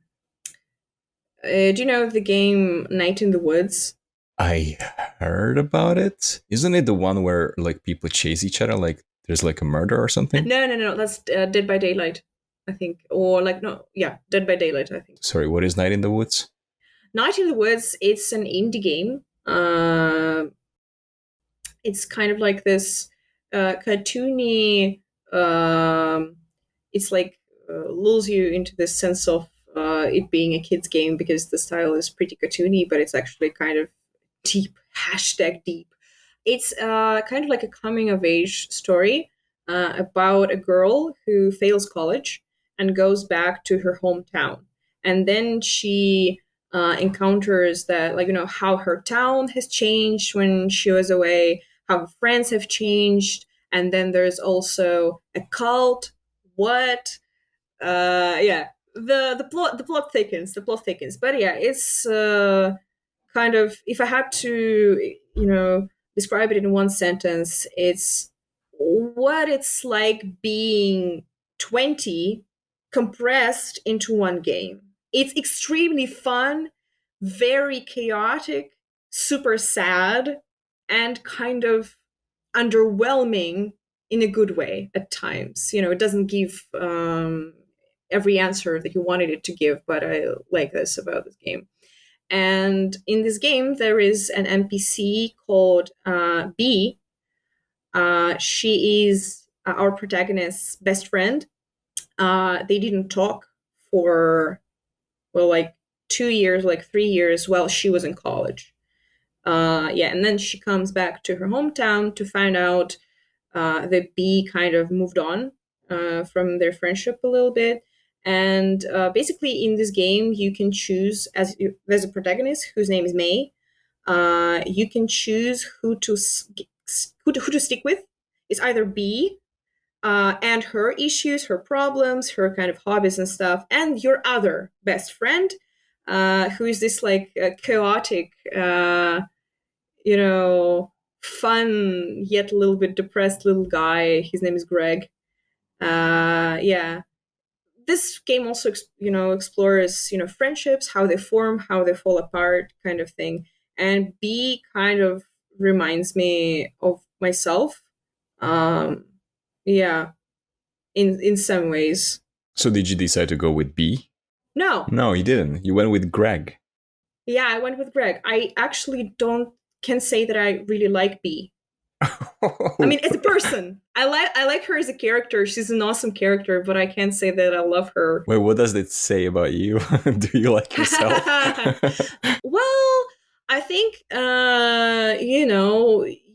you know the game Night in the Woods? I heard about it. Isn't it the one where like people chase each other? Like there's like a murder or something? No, no, no. That's Dead by Daylight, I think, or like no, yeah, Dead by Daylight, I think. Sorry, what is Night in the Woods? Night in the Woods. It's an indie game. It's kind of like this cartoony. Um, it's like lulls you into this sense of it being a kids game, because the style is pretty cartoony, but it's actually kind of deep. Hashtag deep. It's kind of like a coming of age story about a girl who fails college and goes back to her hometown. And then she encounters that, like, how her town has changed when she was away, how her friends have changed. And then there's also a cult. What? Yeah. The plot thickens. But yeah, it's kind of, if I had to, describe it in one sentence, it's what it's like being 20 compressed into one game. It's extremely fun, very chaotic, super sad, and kind of underwhelming in a good way at times. It doesn't give every answer that you wanted it to give, but I like this about this game. And in this game, there is an NPC called B. She is our protagonist's best friend. They didn't talk for, well, like 2 years, like 3 years while she was in college. Yeah, and then she comes back to her hometown to find out that B kind of moved on from their friendship a little bit. And basically, in this game, you can choose, there's a protagonist whose name is May. You can choose who to stick with. It's either B and her issues, her problems, her kind of hobbies and stuff, and your other best friend, who is this like chaotic, you know, fun yet a little bit depressed little guy. His name is Greg. Yeah, this game also explores friendships, how they form, how they fall apart, kind of thing. And B kind of reminds me of myself. um yeah. in some ways. So did you decide to go with B? No. No, you didn't. You went with Greg. Yeah, I went with Greg. I actually can say that I really like B. I mean, as a person, I like her as a character. She's an awesome character, but I can't say that I love her. Wait, what does it say about you? Do you like yourself? Well, I think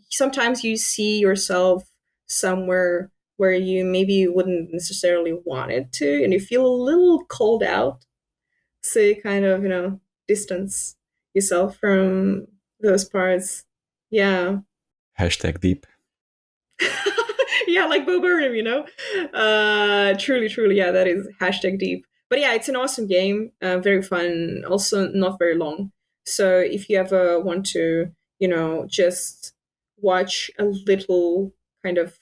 sometimes you see yourself somewhere where you maybe wouldn't necessarily want it to, and you feel a little cold out. So you kind of, distance yourself from those parts. Yeah. Hashtag deep. Yeah, like Bo Burnham, truly, yeah, that is hashtag deep. But yeah, it's an awesome game, very fun, also not very long. So if you ever want to, just watch a little kind of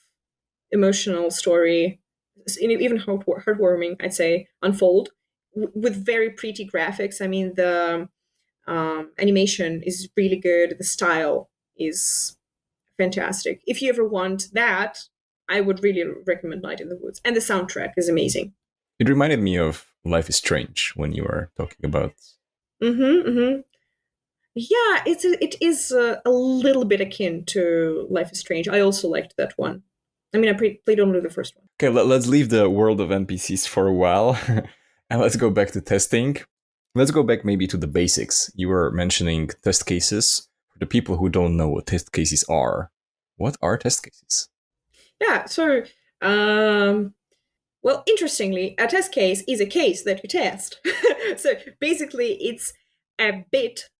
emotional story, even heartwarming, I'd say, unfold with very pretty graphics. I mean, the animation is really good. The style is fantastic. If you ever want that, I would really recommend Night in the Woods. And the soundtrack is amazing. It reminded me of Life is Strange when you were talking about. Yeah, it is a little bit akin to Life is Strange. I also liked that one. I mean, I played only the first one. Okay, let's leave the world of NPCs for a while and let's go back to testing. Let's go back maybe to the basics. You were mentioning test cases. For the people who don't know what test cases are, what are test cases? Yeah, so, well, interestingly, a test case is a case that you test. So basically, it's a bit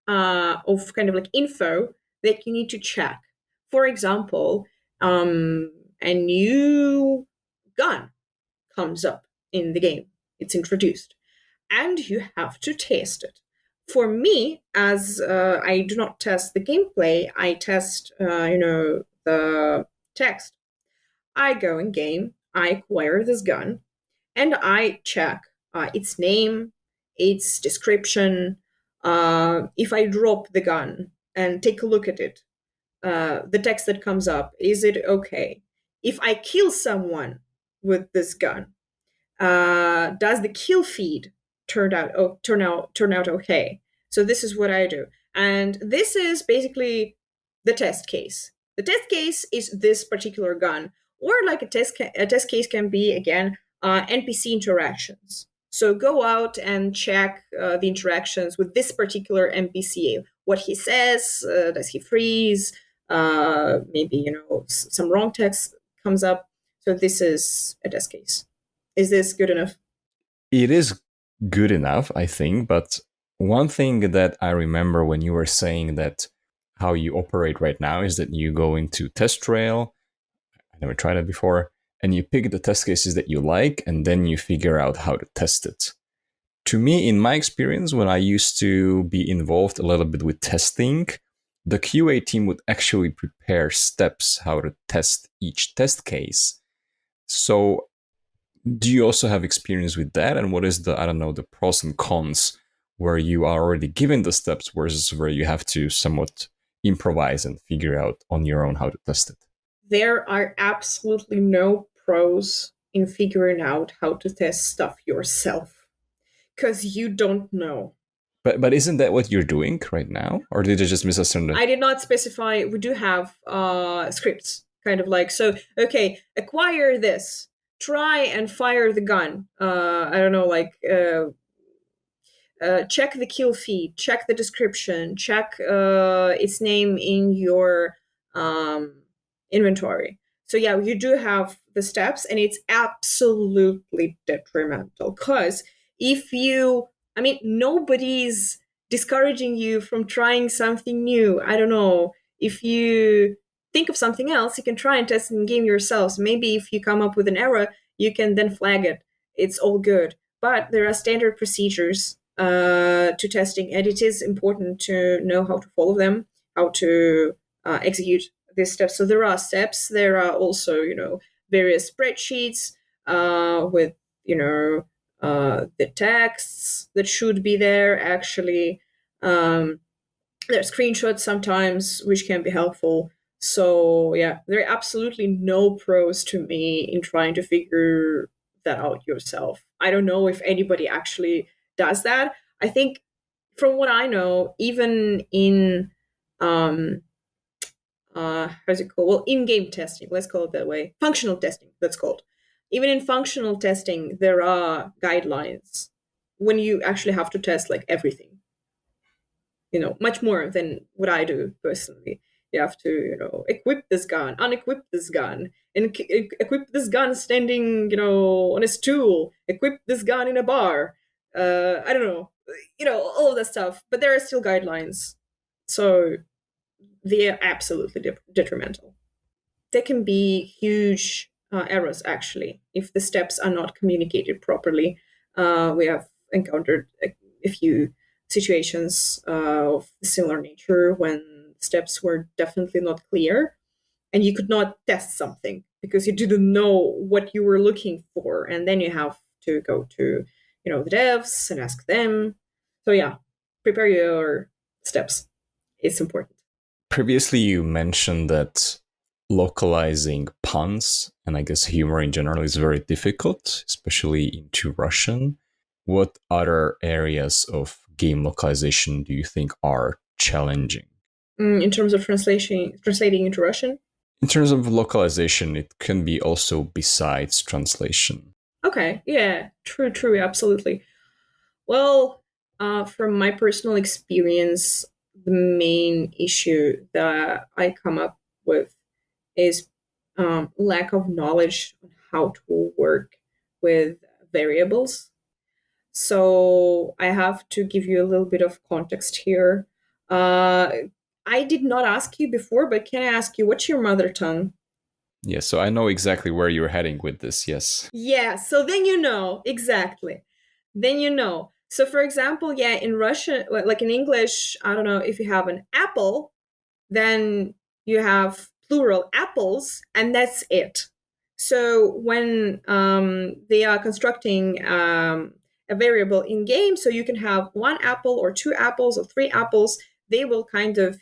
of kind of like info that you need to check. For example, a new gun comes up in the game. It's introduced, and you have to test it. For me, as I do not test the gameplay, I test, the text. I go in game, I acquire this gun, and I check its name, its description. If I drop the gun and take a look at it, the text that comes up, is it okay? If I kill someone with this gun, does the kill feed turn out okay? So this is what I do, and this is basically the test case. The test case is this particular gun, or like a test case can be again NPC interactions. So go out and check the interactions with this particular NPC. What he says, does he freeze? Maybe some wrong text comes up. So this is a test case. Is this good enough? It is good enough, I think, but one thing that I remember when you were saying that how you operate right now is that you go into test trail. I never tried it before, and you pick the test cases that you like, and then you figure out how to test it. To me, in my experience, when I used to be involved a little bit with testing, the QA team would actually prepare steps how to test each test case. So do you also have experience with that? And what is the pros and cons where you are already given the steps versus where you have to somewhat improvise and figure out on your own how to test it? There are absolutely no pros in figuring out how to test stuff yourself, because you don't know. But isn't that what you're doing right now? Or did I just misunderstand? I did not specify. We do have scripts, kind of like, so, okay, acquire this. Try and fire the gun. I don't know, like, check the kill feed, check the description, check its name in your inventory. So yeah, you do have the steps, and it's absolutely detrimental, because nobody's discouraging you from trying something new. I don't know. If you think of something else, you can try and test it in game yourselves. Maybe if you come up with an error, you can then flag it. It's all good. But there are standard procedures to testing, and it is important to know how to follow them, how to execute these steps. So there are steps. There are also, various spreadsheets with, the texts that should be there. Actually, there are screenshots sometimes, which can be helpful. So yeah, there are absolutely no pros to me in trying to figure that out yourself. I don't know if anybody actually does that. I think from what I know, even in um how's it called? Well, in-game testing, let's call it that way. Functional testing, that's called. Even in functional testing, there are guidelines when you actually have to test like everything, much more than what I do personally. You have to, equip this gun, unequip this gun, and equip this gun standing, on a stool, equip this gun in a bar. I don't know, all of that stuff. But there are still guidelines. So they are absolutely detrimental. There can be huge errors, actually, if the steps are not communicated properly. We have encountered a few situations of similar nature when steps were definitely not clear and you could not test something because you didn't know what you were looking for. And then you have to go to, the devs and ask them. So yeah, prepare your steps. It's important. Previously, you mentioned that localizing puns and I guess humor in general is very difficult, especially into Russian. What other areas of game localization do you think are challenging? In terms of translating into Russian. In terms of localization, it can be also besides translation. Okay, yeah, true, absolutely. Well, from my personal experience, the main issue that I come up with is lack of knowledge on how to work with variables. So I have to give you a little bit of context here. Uh, I did not ask you before, but can I ask you, what's your mother tongue? Yeah, so I know exactly where you're heading with this, yes. Yeah, so then you know, exactly. Then you know. So, for example, yeah, in Russian, like in English, I don't know, if you have an apple, then you have plural apples, and that's it. So, when they are constructing a variable in game, so you can have one apple or two apples or three apples, they will kind of,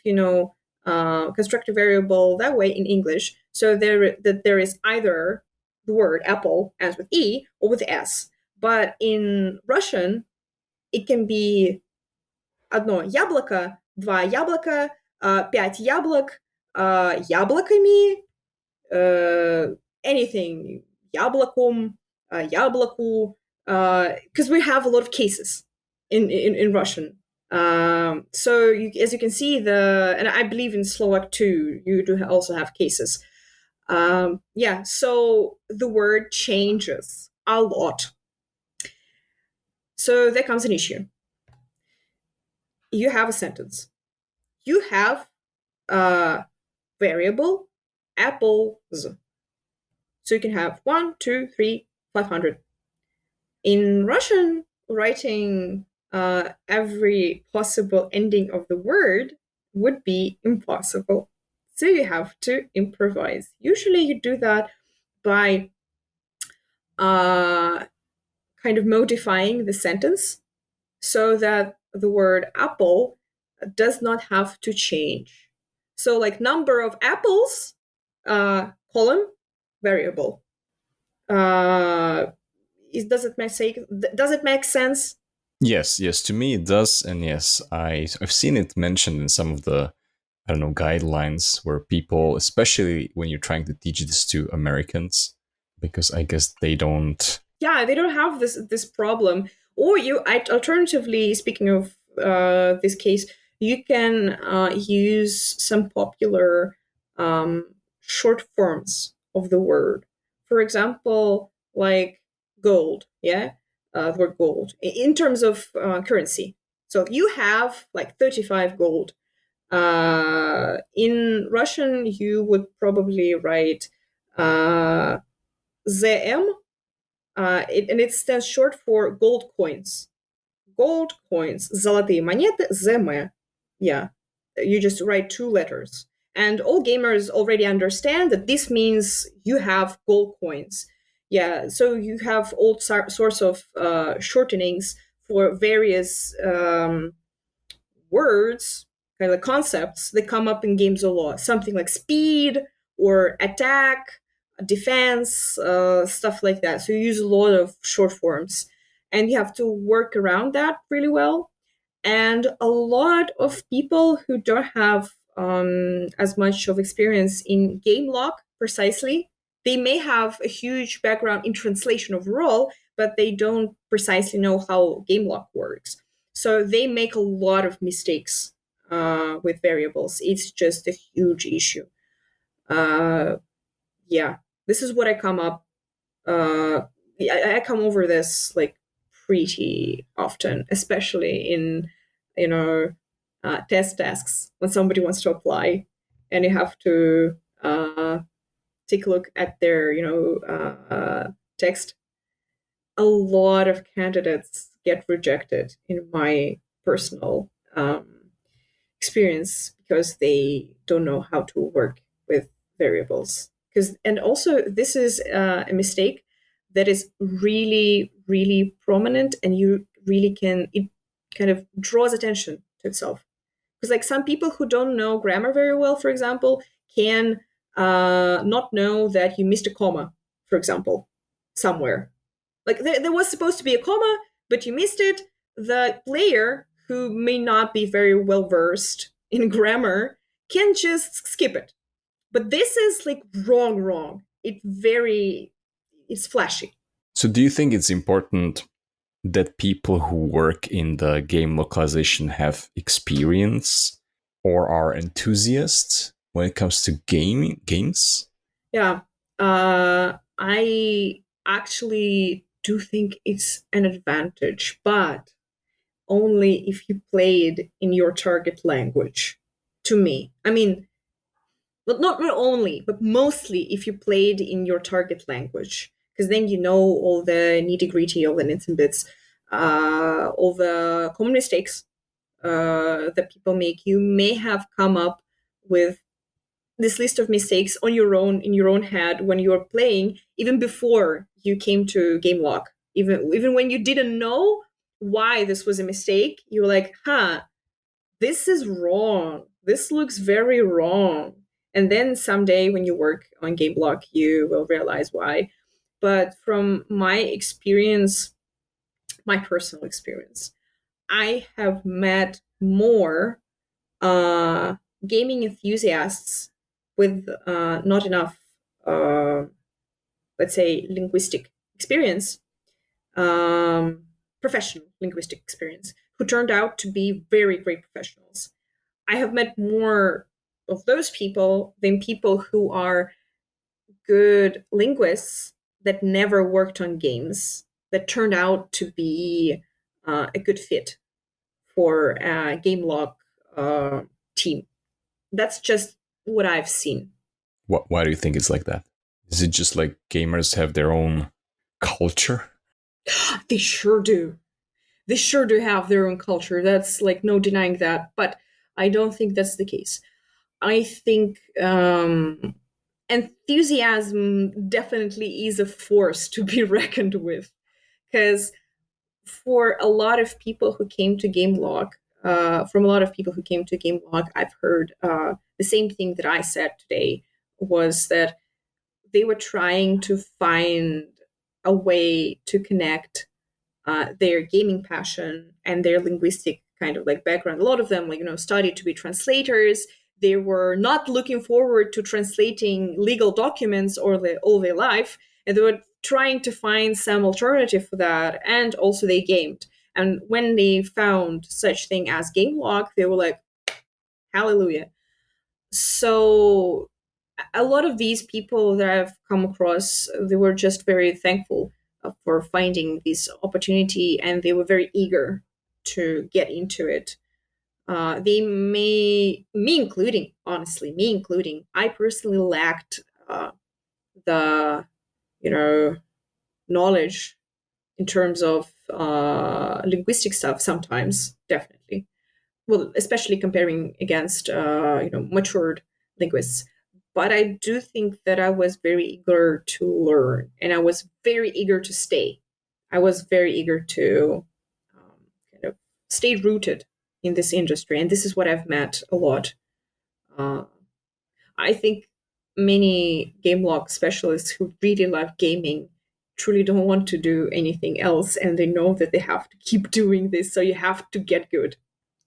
construct a variable that way in English. So there is either the word apple ends with E or with S. But in Russian, it can be одно яблоко, два яблока, пять яблок, яблоками, anything, яблоком, яблоку, because we have a lot of cases in Russian. So as you can see, and I believe in Slovak too, you do also have cases. Yeah, so the word changes a lot. So there comes an issue. You have a sentence. You have a variable apples. So you can have 1, 2, 3, 500. In Russian, writing every possible ending of the word would be impossible. So you have to improvise. Usually you do that by kind of modifying the sentence so that the word apple does not have to change. So like number of apples, column, variable. Does it make sense? Yes, to me it does, and yes, I've seen it mentioned in some of the I don't know guidelines where people, especially when you're trying to teach this to Americans, because I guess they don't. Yeah, they don't have this problem. Or alternatively, speaking of this case, you can use some popular short forms of the word. For example, like gold, yeah, the word gold in terms of currency. So you have like 35 gold. In Russian, you would probably write ZM, and it stands short for gold coins. Gold coins, золотые монеты, ZM. Yeah, you just write two letters. And all gamers already understand that this means you have gold coins. Yeah, so you have all sorts of shortenings for various words, kind of like concepts that come up in games a lot. Something like speed or attack, defense, stuff like that. So you use a lot of short forms, and you have to work around that really well. And a lot of people who don't have as much of experience in game lock precisely, they may have a huge background in translation overall, but they don't precisely know how game lock works. So they make a lot of mistakes with variables. It's just a huge issue. Yeah, this is what I come up. I come over this like pretty often, especially in test tasks when somebody wants to apply, and you have to take a look at their text. A lot of candidates get rejected in my personal experience because they don't know how to work with variables. And also this is a mistake that is really, really prominent, and you really it kind of draws attention to itself. Because like some people who don't know grammar very well, for example, can not know that you missed a comma, for example, somewhere. Like there was supposed to be a comma, but you missed it. The player who may not be very well versed in grammar can just skip it. But this is like wrong. It's flashy. So, do you think it's important that people who work in the game localization have experience or are enthusiasts when it comes to games? Yeah. I actually do think it's an advantage, but only if you played in your target language, to me. I mean, but not only, but mostly if you played in your target language, because then you know all the nitty gritty, all the nits and bits, all the common mistakes that people make. You may have come up with this list of mistakes on your own, in your own head, when you were playing, even before you came to game lock. Even when you didn't know why this was a mistake, you were like, this is wrong. This looks very wrong. And then someday when you work on game block, you will realize why. But from my experience, my personal experience, I have met more gaming enthusiasts with not enough, let's say, linguistic experience, professional linguistic experience, who turned out to be very great professionals. I have met more of those people than people who are good linguists that never worked on games, that turned out to be a good fit for a game log team. That's just what I've seen. Why do you think it's like that? Is it just like gamers have their own culture? They sure do. They sure do have their own culture. That's like no denying that. But I don't think that's the case. I think enthusiasm definitely is a force to be reckoned with. Because for a lot of people who came to GameLog, from a lot of people who came to GameLog, I've heard the same thing that I said today, was that they were trying to find a way to connect their gaming passion and their linguistic kind of like background. A lot of them, studied to be translators. They were not looking forward to translating legal documents all their life, and they were trying to find some alternative for that. And also they gamed. And when they found such thing as game log, they were like, hallelujah. So a lot of these people that I've come across, they were just very thankful for finding this opportunity, and they were very eager to get into it. Me including, honestly, I personally lacked the, knowledge in terms of linguistic stuff sometimes, definitely. Well, especially comparing against, matured linguists. But I do think that I was very eager to learn, and I was very eager to stay. I was very eager to kind of stay rooted in this industry, and this is what I've met a lot. Uh, I think many game log specialists who really love gaming truly don't want to do anything else, and they know that they have to keep doing this, so you have to get good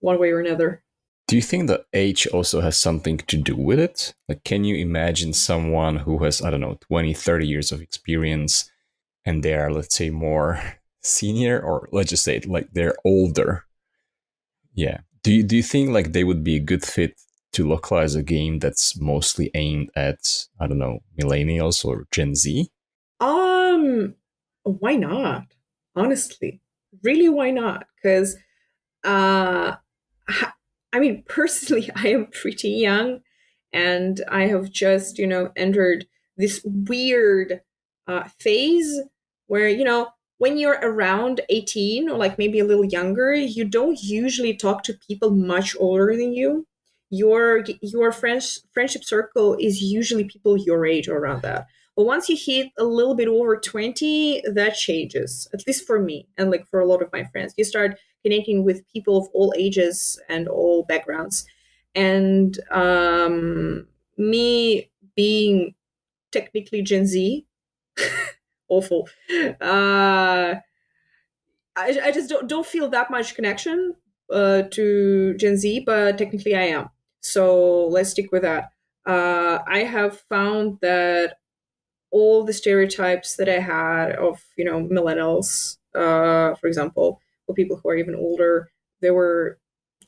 one way or another. Do you think that age also has something to do with it? Like, can you imagine someone who has, I don't know, 20, 30 years of experience and they are, let's say, more senior, or let's just say like they're older? Yeah. Do you think like they would be a good fit to localize a game that's mostly aimed at, I don't know, millennials or Gen Z? Um, why not? Honestly, really, why not? Because uh, I mean, personally, I am pretty young, and I have just, entered this weird phase where, when you're around 18 or like maybe a little younger, you don't usually talk to people much older than you. Your friendship circle is usually people your age or around that. But once you hit a little bit over 20, that changes, at least for me and like for a lot of my friends. You start connecting with people of all ages and all backgrounds. And me being technically Gen Z, awful. I just don't feel that much connection to Gen Z, but technically I am. So let's stick with that. I have found that all the stereotypes that I had of, millennials, for example, or people who are even older, they were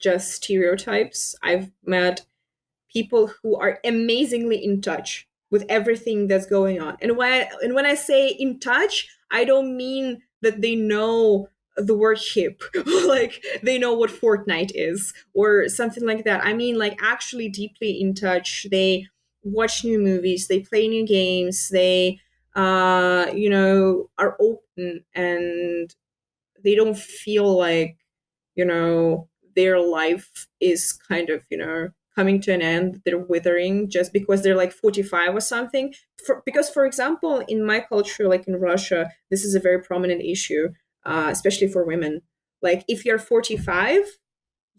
just stereotypes. I've met people who are amazingly in touch with everything that's going on. And when I say in touch, I don't mean that they know the word hip, like they know what Fortnite is or something like that. I mean like actually deeply in touch. They watch new movies, they play new games, they are open, and they don't feel like, their life is kind of, coming to an end, they're withering just because they're like 45 or something. Because, for example, in my culture, like in Russia, this is a very prominent issue, especially for women. Like, if you're 45,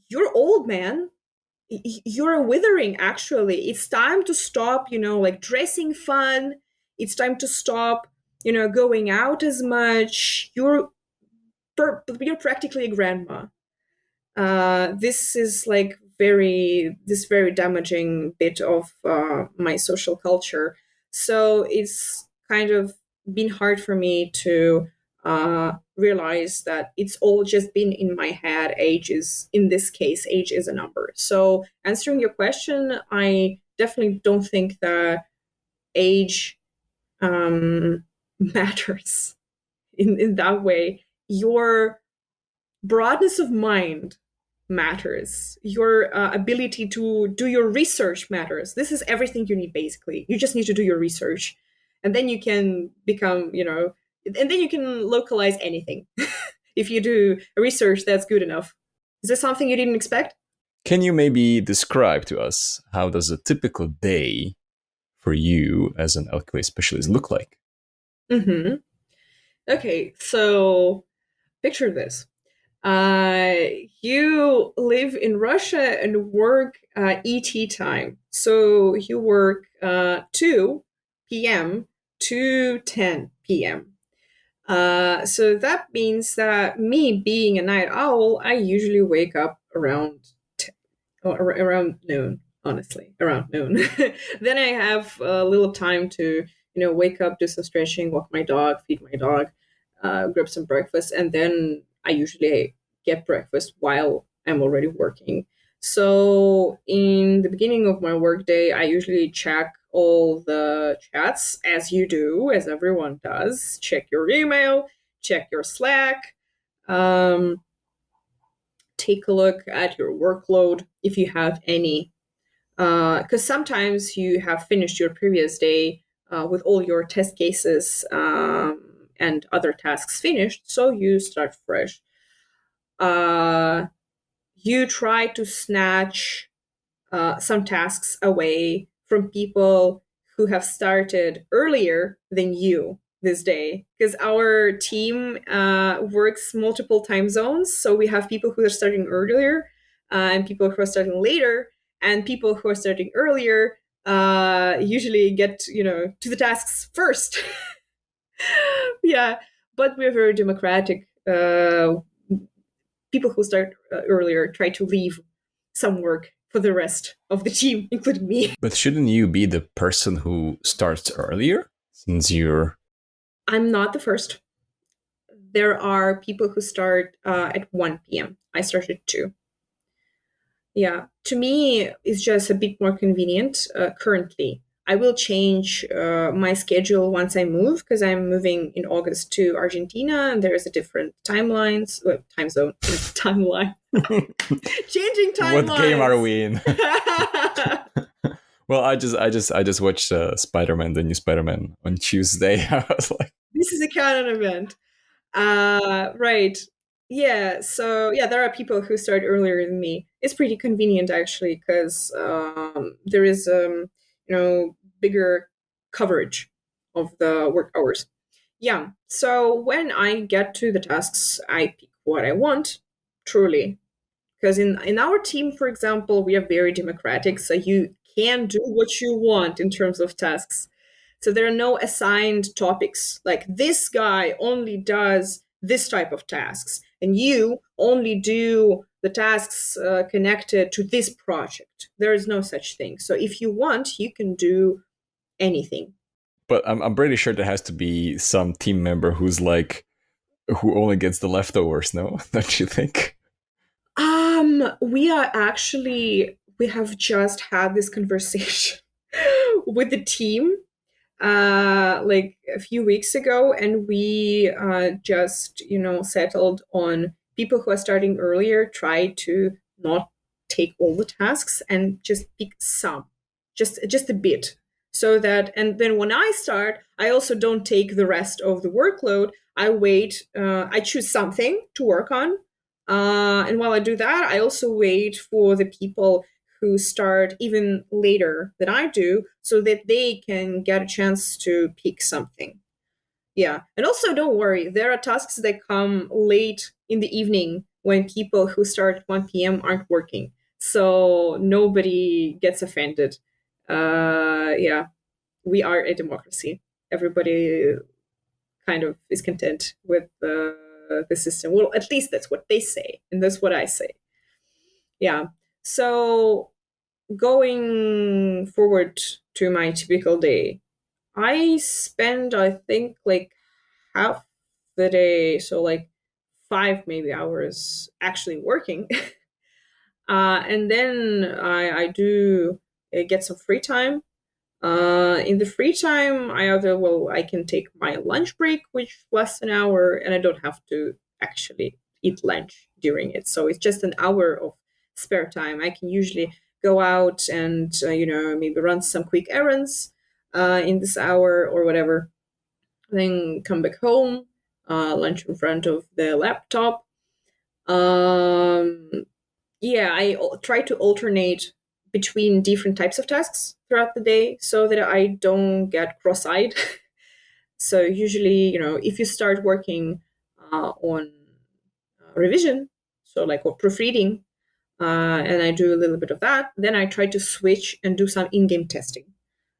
you're old, man. You're withering, actually. It's time to stop, like dressing fun. It's time to stop, going out as much. You're practically a grandma. This is like very damaging bit of my social culture. So it's kind of been hard for me to realize that it's all just been in my head. In this case, age is a number. So answering your question, I definitely don't think that age matters in that way. Your broadness of mind matters. Your ability to do your research matters. This is everything you need, basically. You just need to do your research. And then you can become, and then you can localize anything. If you do research that's good enough. Is this something you didn't expect? Can you maybe describe to us how does a typical day for you as an LQA specialist look like? Mm-hmm. Okay, so picture this. You live in Russia and work ET time. So you work 2 p.m. to 10 p.m. So that means that me being a night owl, I usually wake up around noon, honestly, around noon. Then I have a little time to, wake up, do some stretching, walk my dog, feed my dog, grab some breakfast, and then I usually get breakfast while I'm already working. So in the beginning of my workday, I usually check all the chats, as you do, as everyone does. Check your email, check your Slack. Um, Take a look at your workload if you have any, because sometimes you have finished your previous day with all your test cases and other tasks finished, so you start fresh. uh, you try to snatch some tasks away from people who have started earlier than you this day, because our team works multiple time zones, so we have people who are starting earlier and people who are starting later, and people who are starting earlier usually get, to the tasks first. Yeah, but we're very democratic. People who start earlier try to leave some work for the rest of the team, including me. But shouldn't you be the person who starts earlier since you're. I'm not the first. There are people who start at 1 p.m. I started at 2. Yeah, to me, it's just a bit more convenient currently. I will change my schedule once I move, because I'm moving in August to Argentina, and there's a different time zone, timeline. Changing timelines. What game are we in? Well, I just watched Spider-Man, the new Spider-Man, on Tuesday. I was like, this is a canon event. Right. Yeah. So yeah, there are people who start earlier than me. It's pretty convenient actually, because there is bigger coverage of the work hours. Yeah. So when I get to the tasks, I pick what I want. Truly, because in our team, for example, we are very democratic, so you can do what you want in terms of tasks. So there are no assigned topics, like this guy only does this type of tasks, and you only do the tasks connected to this project. There is no such thing. So if you want, you can do anything. but I'm pretty sure there has to be some team member who's like, who only gets the leftovers, no? Don't you think? We have just had this conversation with the team like a few weeks ago, and we just settled on people who are starting earlier try to not take all the tasks and just pick some, just a bit, so that, and then when I start, I also don't take the rest of the workload. I wait, I choose something to work on, and while I do that, I also wait for the people who start even later than I do, so that they can get a chance to pick something. Yeah. And also, don't worry, there are tasks that come late in the evening when people who start at 1 p.m. aren't working. So nobody gets offended. Yeah, we are a democracy. Everybody kind of is content with the system. Well, at least that's what they say, and that's what I say. Yeah. So going forward to my typical day, I spend, I think, like half the day, so like 5 maybe hours actually working. And then I do get some free time. In the free time, I can take my lunch break, which lasts an hour, and I don't have to actually eat lunch during it. So it's just an hour of spare time. I can usually go out and, maybe run some quick errands in this hour or whatever. Then come back home, lunch in front of the laptop. Um, yeah, try to alternate between different types of tasks throughout the day so that I don't get cross-eyed. So usually, if you start working on revision, so like, or proofreading, and I do a little bit of that, then I try to switch and do some in-game testing,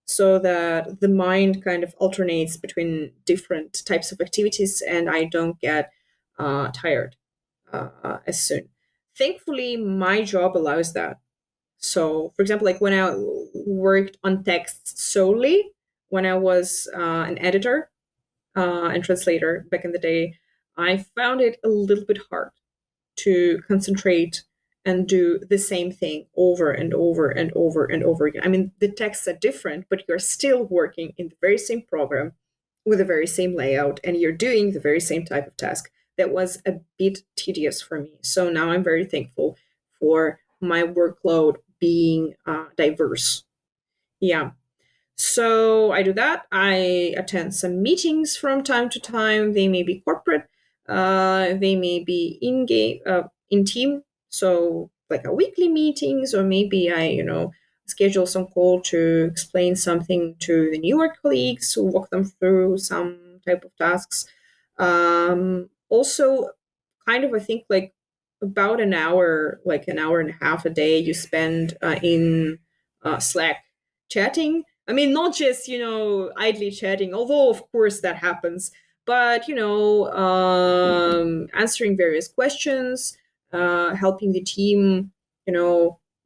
so that the mind kind of alternates between different types of activities and I don't get tired as soon. Thankfully, my job allows that. So, for example, like when I worked on text solely, when I was an editor and translator back in the day, I found it a little bit hard to concentrate and do the same thing over and over and over and over again. I mean, the texts are different, but you're still working in the very same program with the very same layout, and you're doing the very same type of task. That was a bit tedious for me. So now I'm very thankful for my workload being diverse. Yeah. So I do that. I attend some meetings from time to time. They may be corporate, they may be in game, in team. So like a weekly meetings, or maybe I, schedule some call to explain something to the newer colleagues, to walk them through some type of tasks. Also, kind of, I think, like about an hour and a half a day you spend in Slack chatting. I mean, not just, idly chatting, although of course that happens, but, answering various questions, helping the team,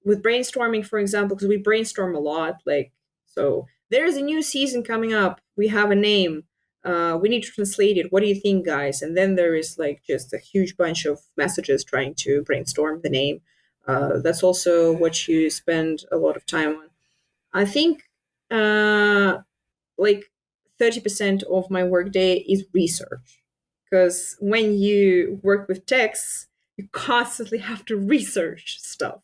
with brainstorming, for example, because we brainstorm a lot. Like, so there's a new season coming up. We have a name. We need to translate it. What do you think, guys? And then there is like just a huge bunch of messages trying to brainstorm the name. That's also what you spend a lot of time on. I think like 30% of my workday is research. Because when you work with texts, you constantly have to research stuff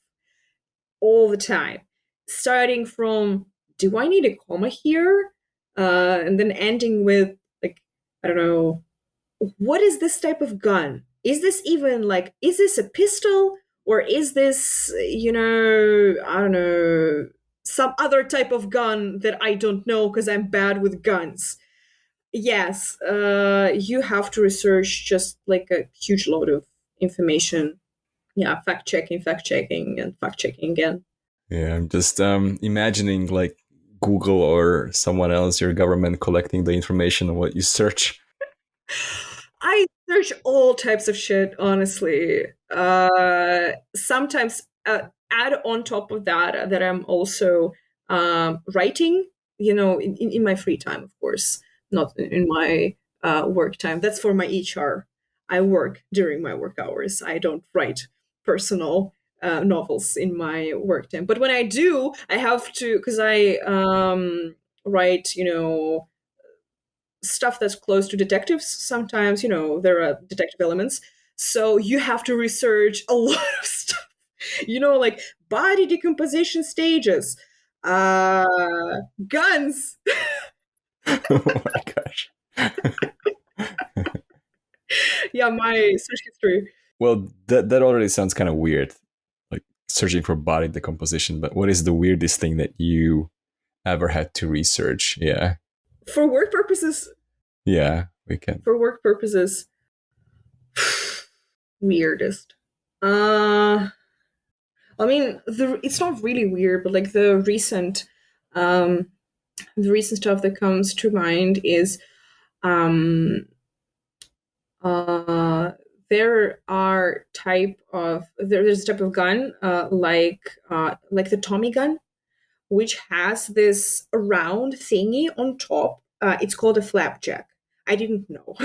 all the time, starting from, do I need a comma here? And then ending with, like, I don't know, what is this type of gun? Is this even like, is this a pistol? Or is this, I don't know, some other type of gun that I don't know because I'm bad with guns? Yes, you have to research just like a huge load of information. Yeah, fact checking, and fact checking again. Yeah, I'm just imagining like Google or someone else, your government collecting the information on what you search. I search all types of shit, honestly. Sometimes add on top of that I'm also writing, in my free time, of course, not in my work time. That's for my HR. I work during my work hours. I don't write personal novels in my work time. But when I do, I have to, because I write, stuff that's close to detectives. Sometimes, there are detective elements. So you have to research a lot of stuff, like body decomposition stages, uh, guns. Oh my gosh. Yeah, my search history. Well, that already sounds kind of weird, like searching for body decomposition. But what is the weirdest thing that you ever had to research? Yeah, For work purposes, yeah, we can. for work purposes, weirdest. Uh, I mean, it's not really weird, but like um, the recent stuff that comes to mind is um, uh, there's a type of gun like the Tommy gun, which has this round thingy on top. It's called a flapjack. I didn't know.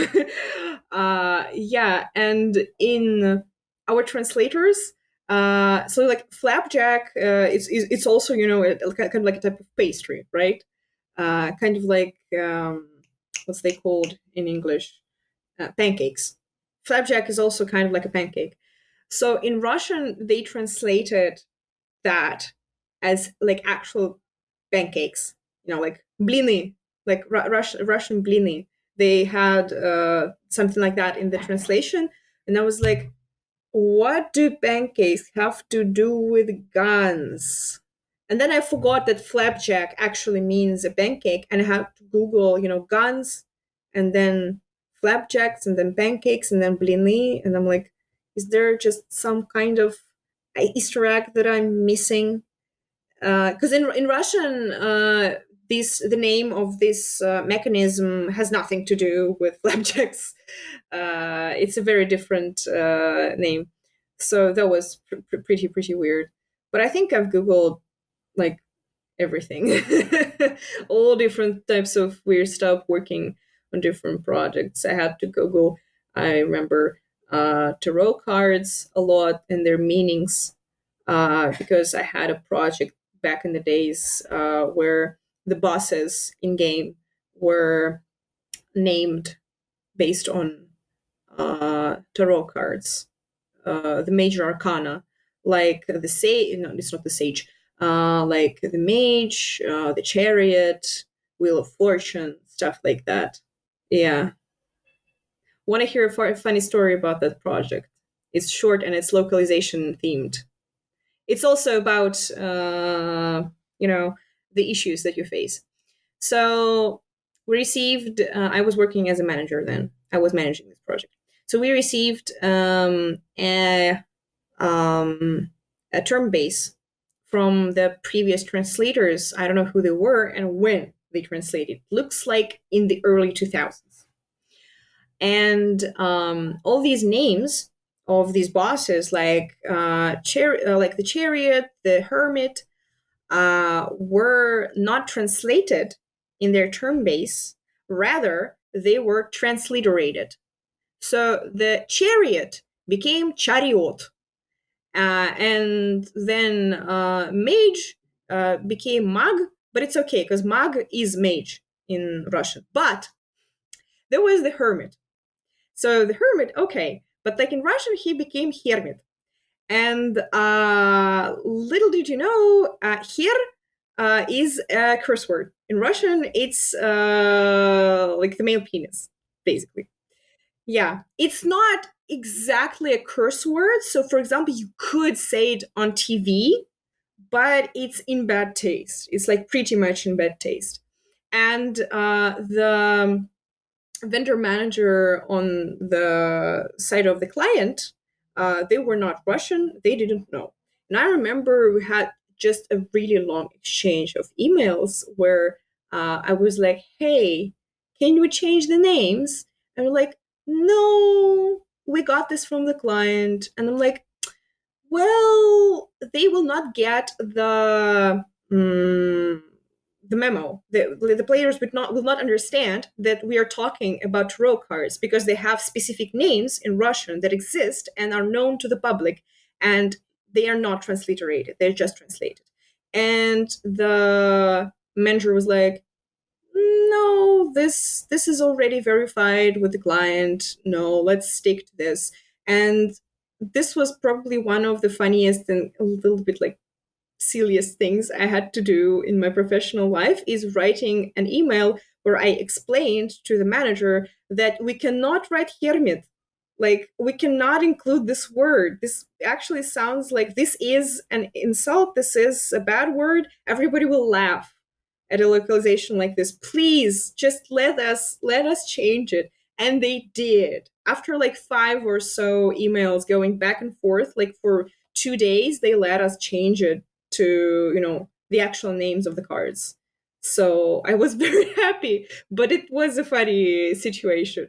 Yeah, and in our translators, so like flapjack, it's also kind of like a type of pastry, right? Kind of like what's they called in English? Pancakes. Flapjack is also kind of like a pancake. So in Russian, they translated that as like actual pancakes, like blini, like Russian blini. They had something like that in the translation. And I was like, what do pancakes have to do with guns? And then I forgot that flapjack actually means a pancake, and I had to Google, guns, and then flapjacks, and then pancakes, and then blini, and I'm like, is there just some kind of Easter egg that I'm missing? Because in Russian, the name of this mechanism has nothing to do with flapjacks. It's a very different name. So that was pretty weird. But I think I've googled like everything, all different types of weird stuff, working on different projects. I had to Google. I remember tarot cards a lot and their meanings, because I had a project back in the days where the bosses in game were named based on tarot cards, the major arcana, like the sage. No, it's not the sage. Like the mage, the chariot, wheel of fortune, stuff like that. Yeah. Want to hear a funny story about that project? It's short and it's localization themed. It's also about the issues that you face. So we received. I was working as a manager then. I was managing this project. So we received a term base from the previous translators. I don't know who they were and when they translated. Looks like in the early 2000s. And all these names of these bosses, like like the chariot, the hermit, were not translated in their term base. Rather, they were transliterated. So the chariot became chariot, and then mage became mag, but it's okay because mag is mage in Russian. But there was the hermit. So the hermit, okay, but like in Russian, he became hermit. And little did you know, her is a curse word. In Russian, it's like the male penis, basically. Yeah, it's not exactly a curse word. So, for example, you could say it on TV, but it's in bad taste. It's like pretty much in bad taste. And the vendor manager on the side of the client, they were not Russian. They didn't know. And I remember we had just a really long exchange of emails where I was like, hey, can we change the names? And we're like, no, we got this from the client. And I'm like, well, they will not get the memo. The players will not understand that we are talking about tarot cards because they have specific names in Russian that exist and are known to the public, and they are not transliterated. They're just translated. And the manager was like, no, this is already verified with the client. No, let's stick to this. And this was probably one of the funniest and a little bit like silliest things I had to do in my professional life is writing an email where I explained to the manager that we cannot write hermit. Like, we cannot include this word. This actually sounds like this is an insult. This is a bad word. Everybody will laugh at a localization like this. Please just let us change it. And they did. After like 5 or so emails going back and forth, like for 2 days, they let us change it to, the actual names of the cards. So I was very happy, but it was a funny situation.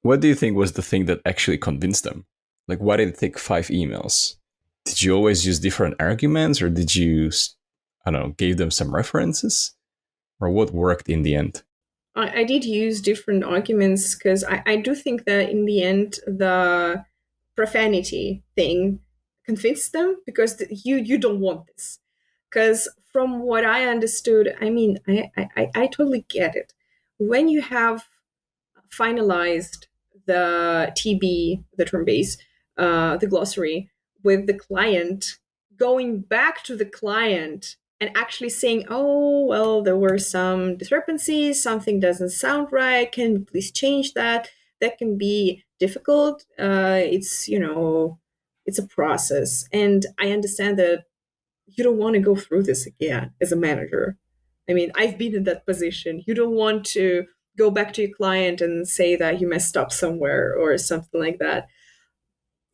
What do you think was the thing that actually convinced them? Like, why did it take 5 emails? Did you always use different arguments, or did you, I don't know, gave them some references? Or what worked in the end? I did use different arguments because I do think that in the end, the profanity thing convinced them because you don't want this. Because from what I understood, I mean, I totally get it. When you have finalized the TB, the term base, the glossary with the client, going back to the client and actually saying, oh, well, there were some discrepancies, something doesn't sound right, can you please change that? That can be difficult. It's a process. And I understand that you don't want to go through this again as a manager. I mean, I've been in that position. You don't want to go back to your client and say that you messed up somewhere or something like that.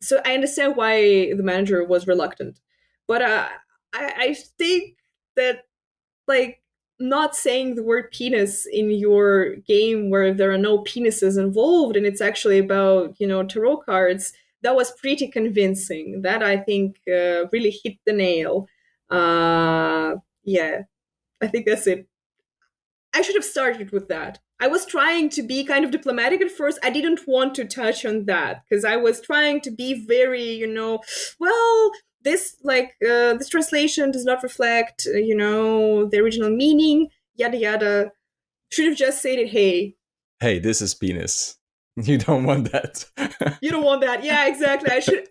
So I understand why the manager was reluctant. But I think that, like, not saying the word penis in your game where there are no penises involved and it's actually about, tarot cards, that was pretty convincing. That I think really hit the nail. Yeah, I think that's it. I should have started with that. I was trying to be kind of diplomatic at first. I didn't want to touch on that because I was trying to be very, well, this translation does not reflect, the original meaning, yada yada. Should have just said it, Hey, this is penis. You don't want that. you don't want that. Yeah, exactly. I should.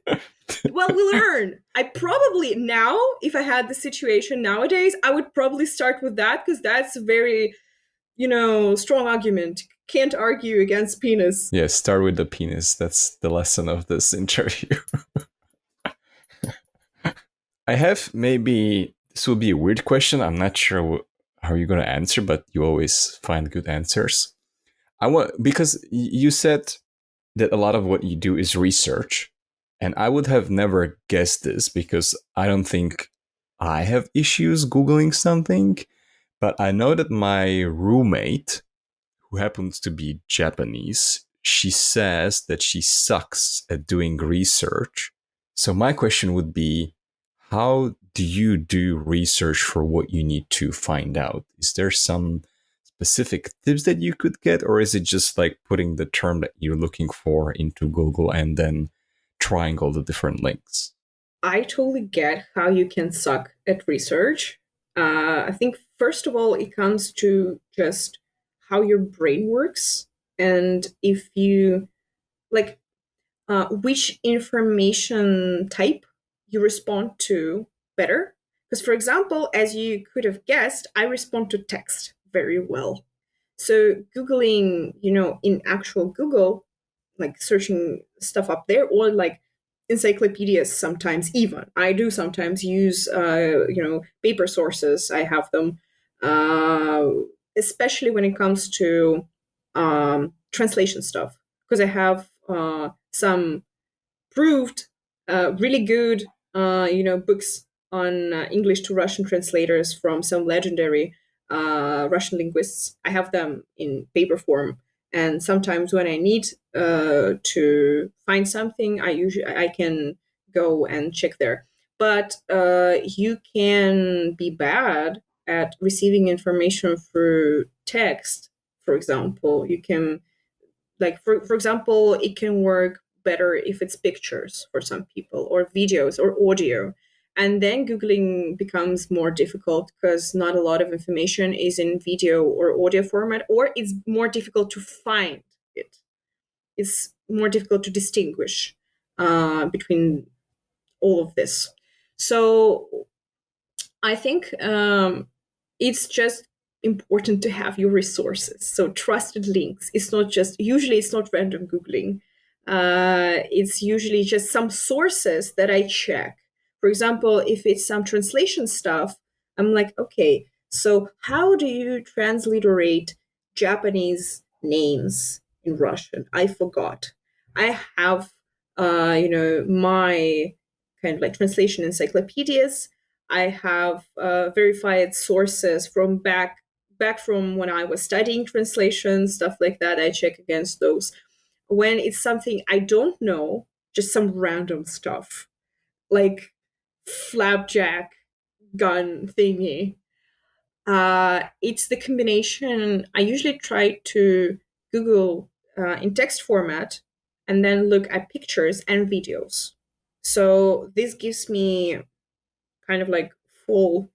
Well, we learn. I probably now, if I had the situation nowadays, I would probably start with that because that's a very, strong argument. Can't argue against penis. Yeah, start with the penis. That's the lesson of this interview. I have maybe, this will be a weird question. I'm not sure how you're going to answer, but you always find good answers. Because you said that a lot of what you do is research. And I would have never guessed this because I don't think I have issues Googling something. But I know that my roommate, who happens to be Japanese, she says that she sucks at doing research. So my question would be, how do you do research for what you need to find out? Is there some specific tips that you could get, or is it just like putting the term that you're looking for into Google and then trying all the different links? I totally get how you can suck at research. I think, first of all, it comes to just how your brain works. And if you like, which information type you respond to better. Because, for example, as you could have guessed, I respond to text very well. So, Googling, in actual Google, like searching stuff up there, or like encyclopedias sometimes, even. I do sometimes use, paper sources. I have them, uh, especially when it comes to translation stuff, because I have some proved really good, books on English to Russian translators from some legendary Russian linguists. I have them in paper form, and sometimes when I need to find something, I can go and check there. But you can be bad at receiving information through text. For example, you can, like, for example, it can work better if it's pictures for some people, or videos, or audio, and then Googling becomes more difficult because not a lot of information is in video or audio format, or it's more difficult to find it. It's more difficult to distinguish between all of this. So I think it's just important to have your resources. So trusted links. It's not just, usually it's not random Googling. It's usually just some sources that I check. For example, if it's some translation stuff, I'm like, okay, so how do you transliterate Japanese names in Russian? I forgot. I have, my kind of like translation encyclopedias. I have verified sources from back from when I was studying translation, stuff like that. I check against those. When it's something I don't know, just some random stuff like flapjack gun thingy. It's the combination. I usually try to Google in text format and then look at pictures and videos. So this gives me kind of like full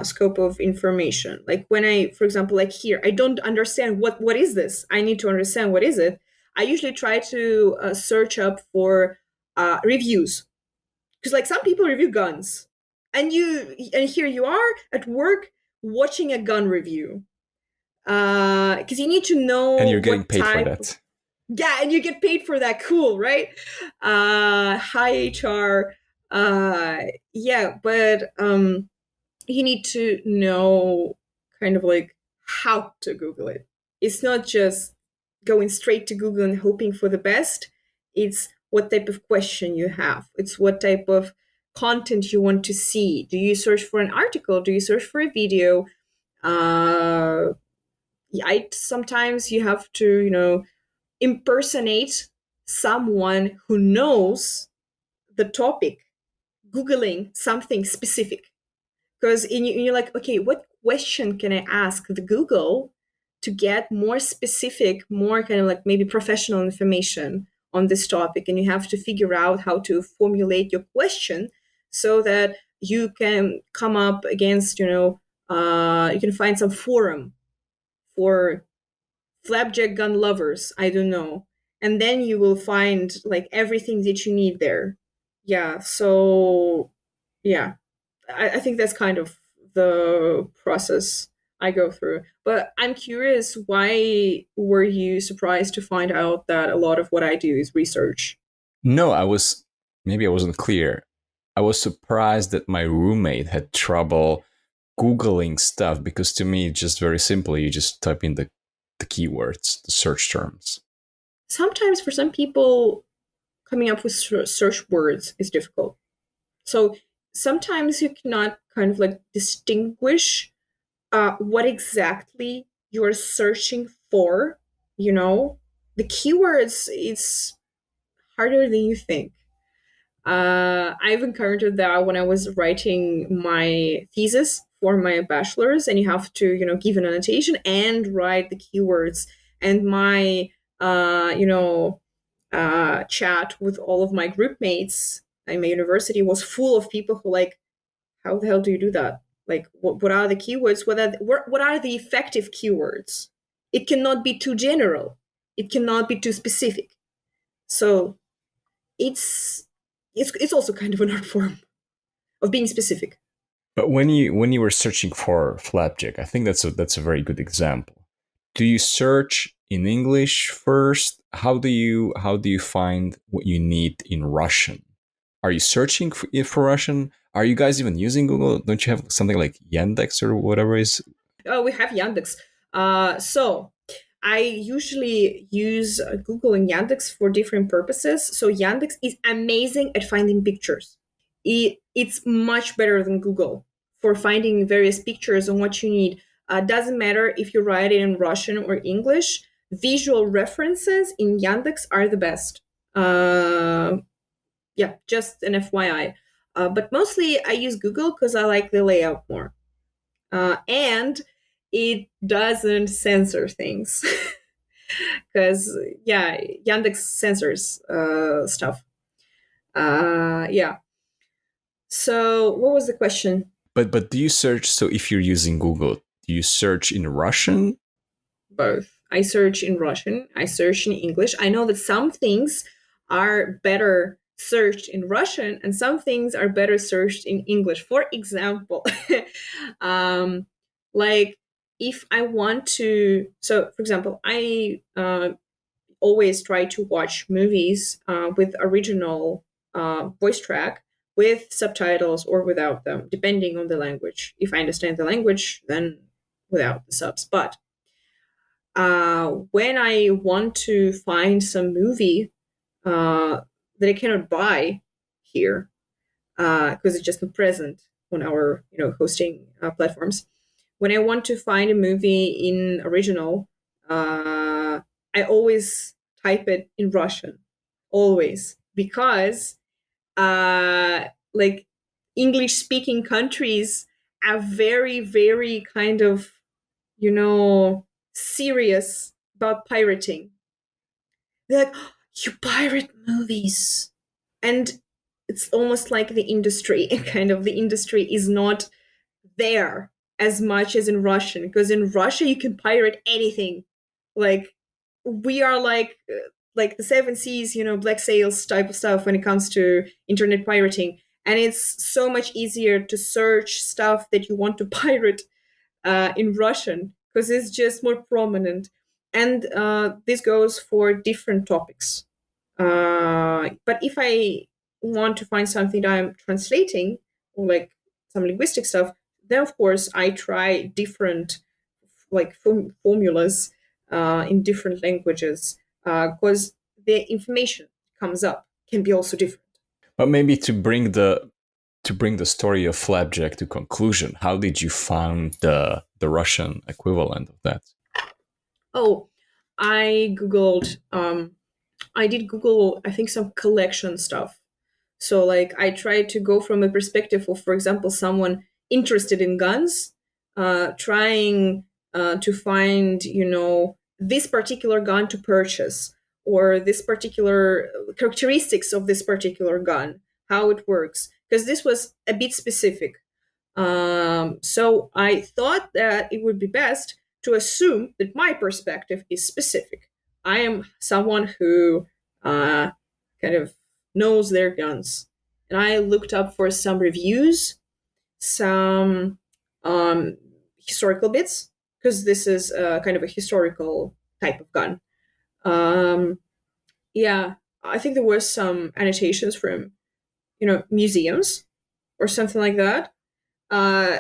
scope of information. Like when I, for example, like here, I don't understand what is this. I need to understand what is it. I usually try to search up for reviews, because like some people review guns, and here you are at work watching a gun review, because you need to And know you're getting what paid for type. that. Yeah, and you get paid for that. Cool, right? High HR. Yeah, but you need to know kind of like how to Google it. It's not just going straight to Google and hoping for the best. It's what type of question you have. It's what type of content you want to see. Do you search for an article? Do you search for a video? Sometimes you have to, impersonate someone who knows the topic, Googling something specific. Because you're like, okay, what question can I ask the Google to get more specific, more kind of like maybe professional information on this topic? And you have to figure out how to formulate your question so that you can come up against, you can find some forum for flapjack gun lovers. I don't know. And then you will find like everything that you need there. Yeah. So, yeah, I think that's kind of the process I go through. But I'm curious, why were you surprised to find out that a lot of what I do is research? No, maybe I wasn't clear. I was surprised that my roommate had trouble Googling stuff because to me, it's just very simple. You just type in the keywords, the search terms. Sometimes for some people, coming up with search words is difficult. So sometimes you cannot kind of like distinguish what exactly you're searching for. You know, the keywords is harder than you think. I've encountered that when I was writing my thesis for my bachelor's, and you have to, give an annotation and write the keywords. And my, chat with all of my group mates at my university was full of people who like, how the hell do you do that? Like, what are the keywords? What are the effective keywords? It cannot be too general. It cannot be too specific. So it's also kind of an art form of being specific. But when you were searching for flapjack, I think that's a very good example. Do you search in English first? How do you find what you need in Russian? Are you searching for Russian? Are you guys even using Google? Don't you have something like Yandex or whatever is? Oh, we have Yandex. So I usually use Google and Yandex for different purposes. So Yandex is amazing at finding pictures. It's much better than Google for finding various pictures on what you need. Doesn't matter if you write it in Russian or English. Visual references in Yandex are the best. Yeah, just an FYI. But mostly I use Google because I like the layout more. And it doesn't censor things. Because, yeah, Yandex censors stuff. Yeah. So, what was the question? But do you search? So if you're using Google, do you search in Russian? Both. I search in Russian, I search in English. I know that some things are better searched in Russian and some things are better searched in English. For example, um, like if I want to, so for example, I always try to watch movies with original voice track with subtitles or without them, depending on the language. If I understand the language, then without the subs. But when I want to find some movie that I cannot buy here because it's just not present on our hosting platforms, when I want to find a movie in original, I always type it in Russian, always, because like English speaking countries are very, very kind of serious about pirating. They're like, "Oh, you pirate movies." And it's almost like the industry, kind of the industry is not there as much as in Russian, because in Russia you can pirate anything. Like we are like the seven seas, black sails type of stuff when it comes to internet pirating. And it's so much easier to search stuff that you want to pirate in Russian because it's just more prominent. And this goes for different topics. But if I want to find something that I'm translating, or like some linguistic stuff, then of course I try different like formulas in different languages because the information comes up can be also different. But maybe to bring the story of Flapjack to conclusion, how did you find the Russian equivalent of that? Oh, I googled. I did Google. I think some collection stuff. So like I tried to go from a perspective of, for example, someone interested in guns, trying to find, this particular gun to purchase or this particular characteristics of this particular gun, how it works, because this was a bit specific. So I thought that it would be best to assume that my perspective is specific. I am someone who kind of knows their guns. And I looked up for some reviews, some historical bits, because this is kind of a historical type of gun. Um, yeah, I think there were some annotations from, museums or something like that,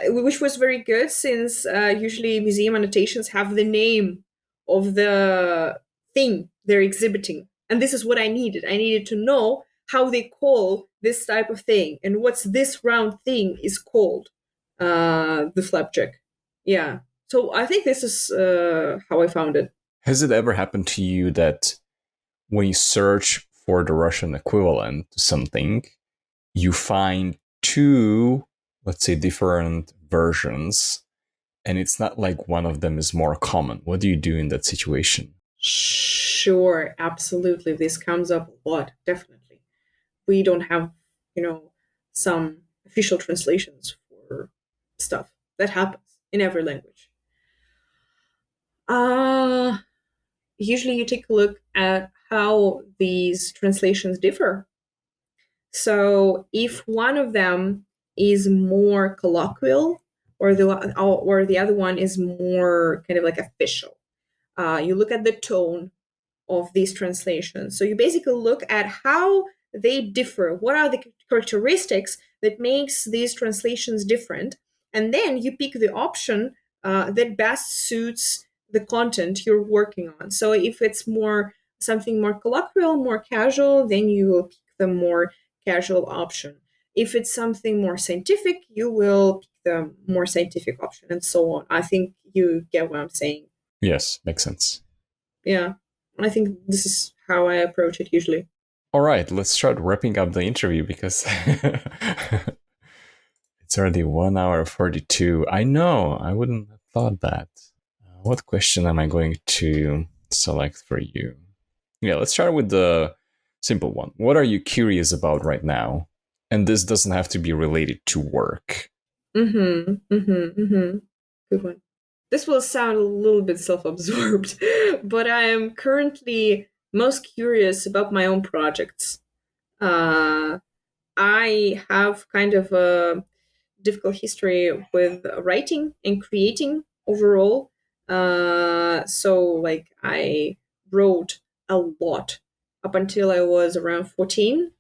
which was very good since usually museum annotations have the name of the thing they're exhibiting. And this is what I needed. I needed to know how they call this type of thing and what's this round thing is called, the flapjack. Yeah. So I think this is how I found it. Has it ever happened to you that when you search for the Russian equivalent to something, you find two, let's say, different versions, and it's not like one of them is more common? What do you do in that situation? Sure, absolutely. This comes up a lot, definitely. We don't have, some official translations for stuff. That happens in every language. Uh, Usually you take a look at how these translations differ. So if one of them is more colloquial, or the other one is more kind of like official, you look at the tone of these translations. So you basically look at how they differ. What are the characteristics that makes these translations different? And then you pick the option that best suits the content you're working on. So if it's more something more colloquial, more casual, then you will pick the more casual option. If it's something more scientific, you will pick the more scientific option, and so on. I think you get what I'm saying. Yes, makes sense. Yeah. I think this is how I approach it usually. All right, let's start wrapping up the interview because it's already 1 hour 42. I know, I wouldn't have thought that. What question am I going to select for you? Yeah, let's start with the simple one. What are you curious about right now? And this doesn't have to be related to work. Good one. This will sound a little bit self-absorbed, but I am currently most curious about my own projects. I have kind of a difficult history with writing and creating overall. So like I wrote a lot up until I was around 14.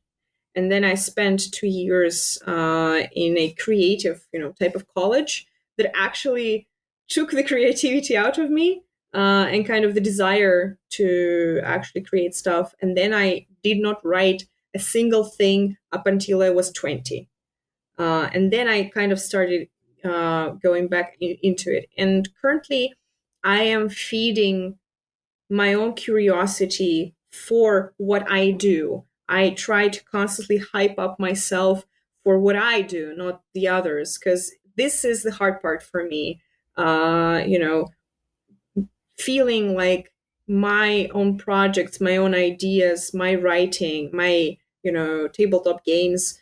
And then I spent 2 years in a creative, type of college that actually took the creativity out of me, and kind of the desire to actually create stuff. And then I did not write a single thing up until I was 20. And then I kind of started going back into it. And currently, I am feeding my own curiosity for what I do. I try to constantly hype up myself for what I do, not the others, because this is the hard part for me. Feeling like my own projects, my own ideas, my writing, my, tabletop games,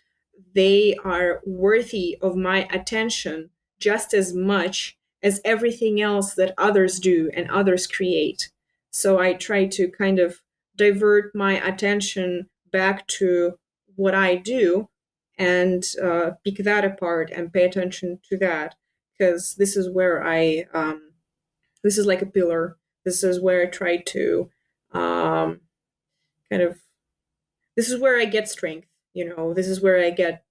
they are worthy of my attention just as much as everything else that others do and others create. So I try to kind of divert my attention back to what I do and pick that apart and pay attention to that, because this is where this is like a pillar. This is where I try to um, kind of, this is where I get strength. This is where I get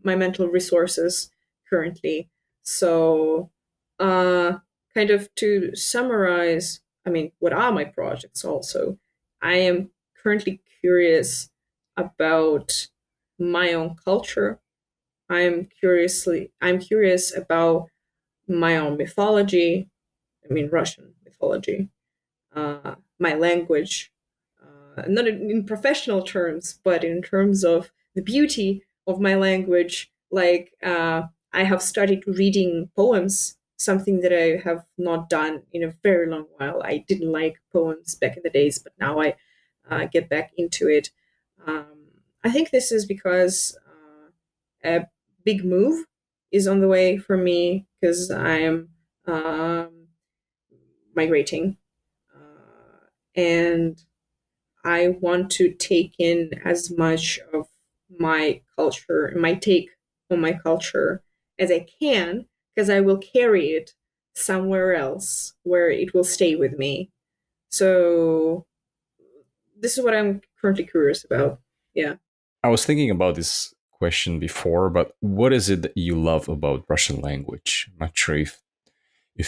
my mental resources currently. So, uh, kind of to summarize, I mean, what are my projects also? I am currently curious about my own culture. I'm curious about my own mythology. I mean, Russian mythology, my language, not in professional terms, but in terms of the beauty of my language. Like, I have started reading poems, something that I have not done in a very long while. I didn't like poems back in the days, but now I get back into it. I think this is because a big move is on the way for me, because I am migrating, and I want to take in as much of my culture, my take on my culture as I can, because I will carry it somewhere else where it will stay with me. So this is what I'm currently curious about. Yeah. I was thinking about this question before, but what is it that you love about Russian language? I'm not sure if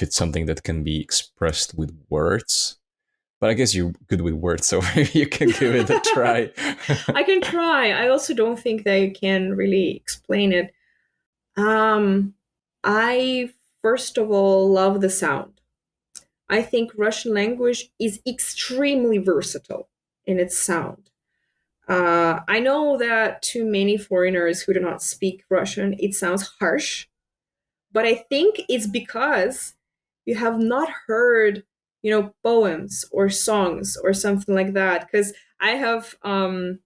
it's something that can be expressed with words, But I guess you're good with words, so maybe you can give it a try. I can try. I also don't think they can really explain it. Um, I first of all love the sound. I think Russian language is extremely versatile in its sound. I know that to many foreigners who do not speak Russian, it sounds harsh, but I think it's because you have not heard, poems or songs or something like that. Because I have I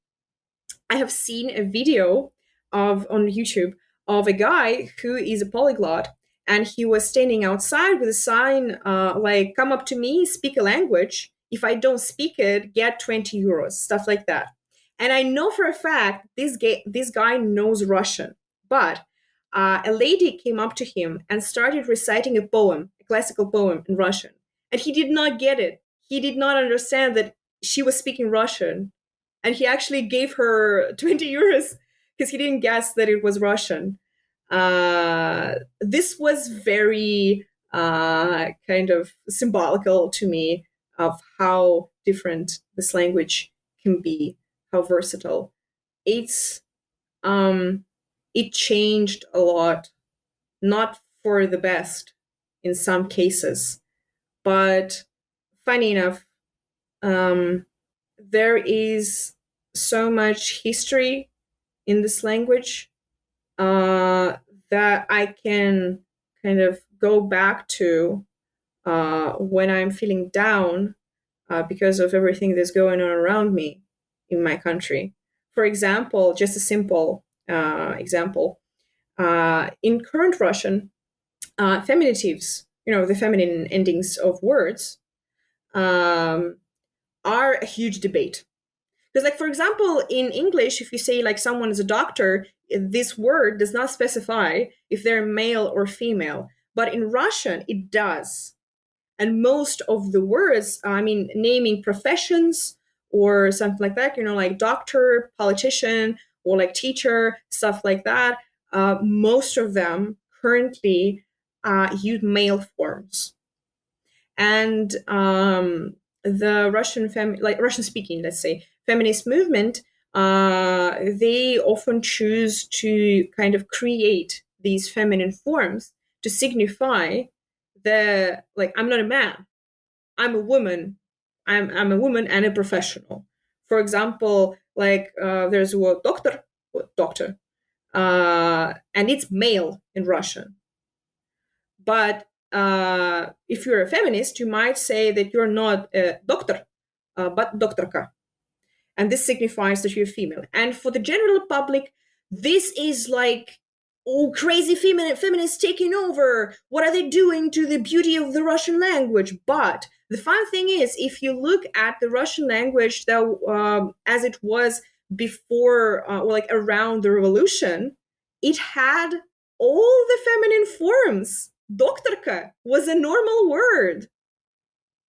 have seen a video of on YouTube of a guy who is a polyglot, and he was standing outside with a sign like "Come up to me, speak a language. If I don't speak it, get 20 euros," stuff like that. And I know for a fact this guy knows Russian, but a lady came up to him and started reciting a poem, a classical poem in Russian, and he did not get it. He did not understand that she was speaking Russian, and he actually gave her 20 euros because he didn't guess that it was Russian. This was very kind of symbolical to me of how different this language can be, how versatile. It's it changed a lot, not for the best in some cases, but funny enough, um, there is so much history in this language that I can kind of go back to when I'm feeling down because of everything that's going on around me in my country. For example, just a simple example, in current Russian, feminitives, the feminine endings of words, um, are a huge debate. Because, like, for example, in English, if you say, like, someone is a doctor, this word does not specify if they're male or female. But in Russian, it does. And most of the words, I mean, naming professions or something like that, like doctor, politician, or like teacher, stuff like that, most of them currently use male forms. And the Russian speaking, let's say, feminist movement, they often choose to kind of create these feminine forms to signify the, like, I'm not a man, I'm a woman, I'm a woman and a professional. For example, like there's a word doctor, and it's male in Russian. But if you're a feminist, you might say that you're not a doctor, but doktorka. And this signifies that you're female. And for the general public, this is like, oh, crazy feminists taking over. What are they doing to the beauty of the Russian language? But the fun thing is, if you look at the Russian language that, as it was before, or like around the revolution, it had all the feminine forms. Doktorka was a normal word.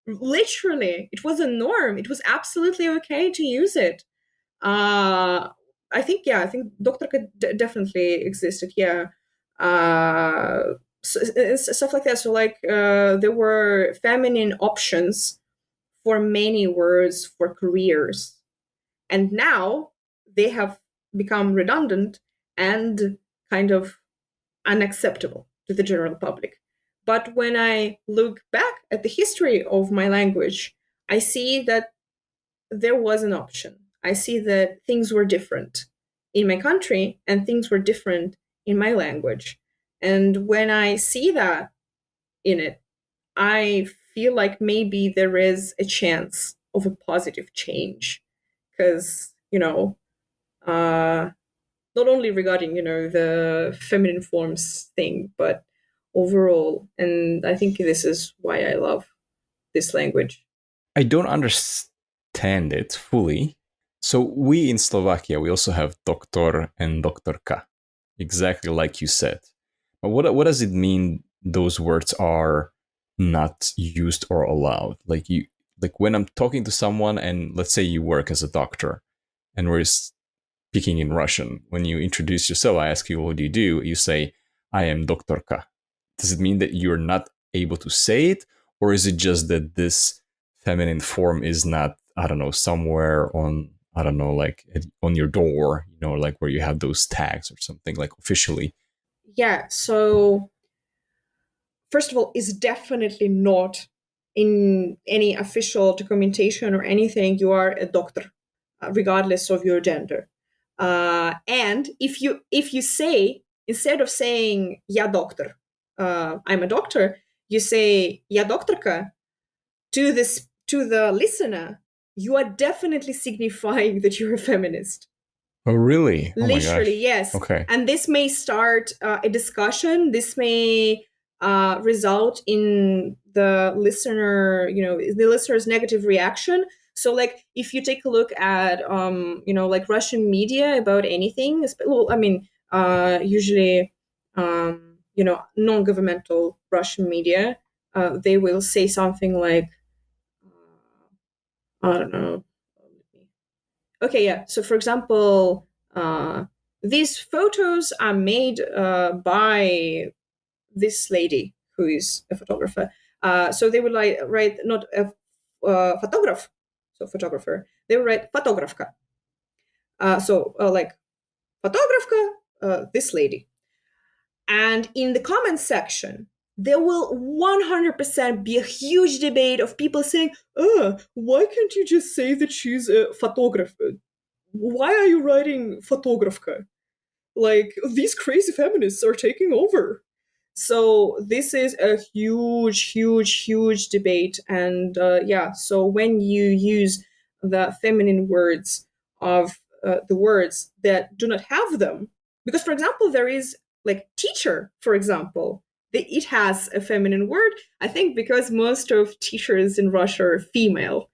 Literally, it was a norm. It was absolutely okay to use it. I think doktorka definitely existed. Yeah, stuff like that. So like there were feminine options for many words for careers, and now they have become redundant and kind of unacceptable to the general public. But when I look back at the history of my language, I see that there was an option. I see that things were different in my country and things were different in my language. And when I see that in it, I feel like maybe there is a chance of a positive change. Because, not only regarding the feminine forms thing, but overall. And I think this is why I love this language. I don't understand it fully. So we in Slovakia, we also have doktor and doktorka, exactly like you said. But what does it mean those words are not used or allowed? Like when I'm talking to someone and let's say you work as a doctor and we're speaking in Russian, when you introduce yourself, I ask you what do, you say I am doktorka. Does it mean that you're not able to say it, or is it just that this feminine form is not, I don't know, somewhere on, I don't know, like on your door, like where you have those tags or something, like officially. Yeah, so first of all, it's definitely not in any official documentation or anything. You are a doctor, regardless of your gender. And if you say, instead of saying "я доктор," I'm a doctor, you say "я докторка" to the listener, you are definitely signifying that you're a feminist. Oh, really? Oh my Literally, gosh. yes. Okay. And this may start a discussion. This may result in the listener's negative reaction. So, like, if you take a look at, like Russian media about anything, well, I mean, usually, non-governmental Russian media, they will say something like, I don't know. Okay, yeah. So, for example, these photos are made by this lady who is a photographer. So they would like write not a photograph, so photographer. They would write photografka. Like photografka, this lady. And in the comments section, there will 100% be a huge debate of people saying, why can't you just say that she's a photographer? Why are you writing photografka? Like, these crazy feminists are taking over. So this is a huge, huge, huge debate. And so when you use the feminine words of the words that do not have them, because, for example, there is like teacher, for example, it has a feminine word, I think because most of teachers in Russia are female.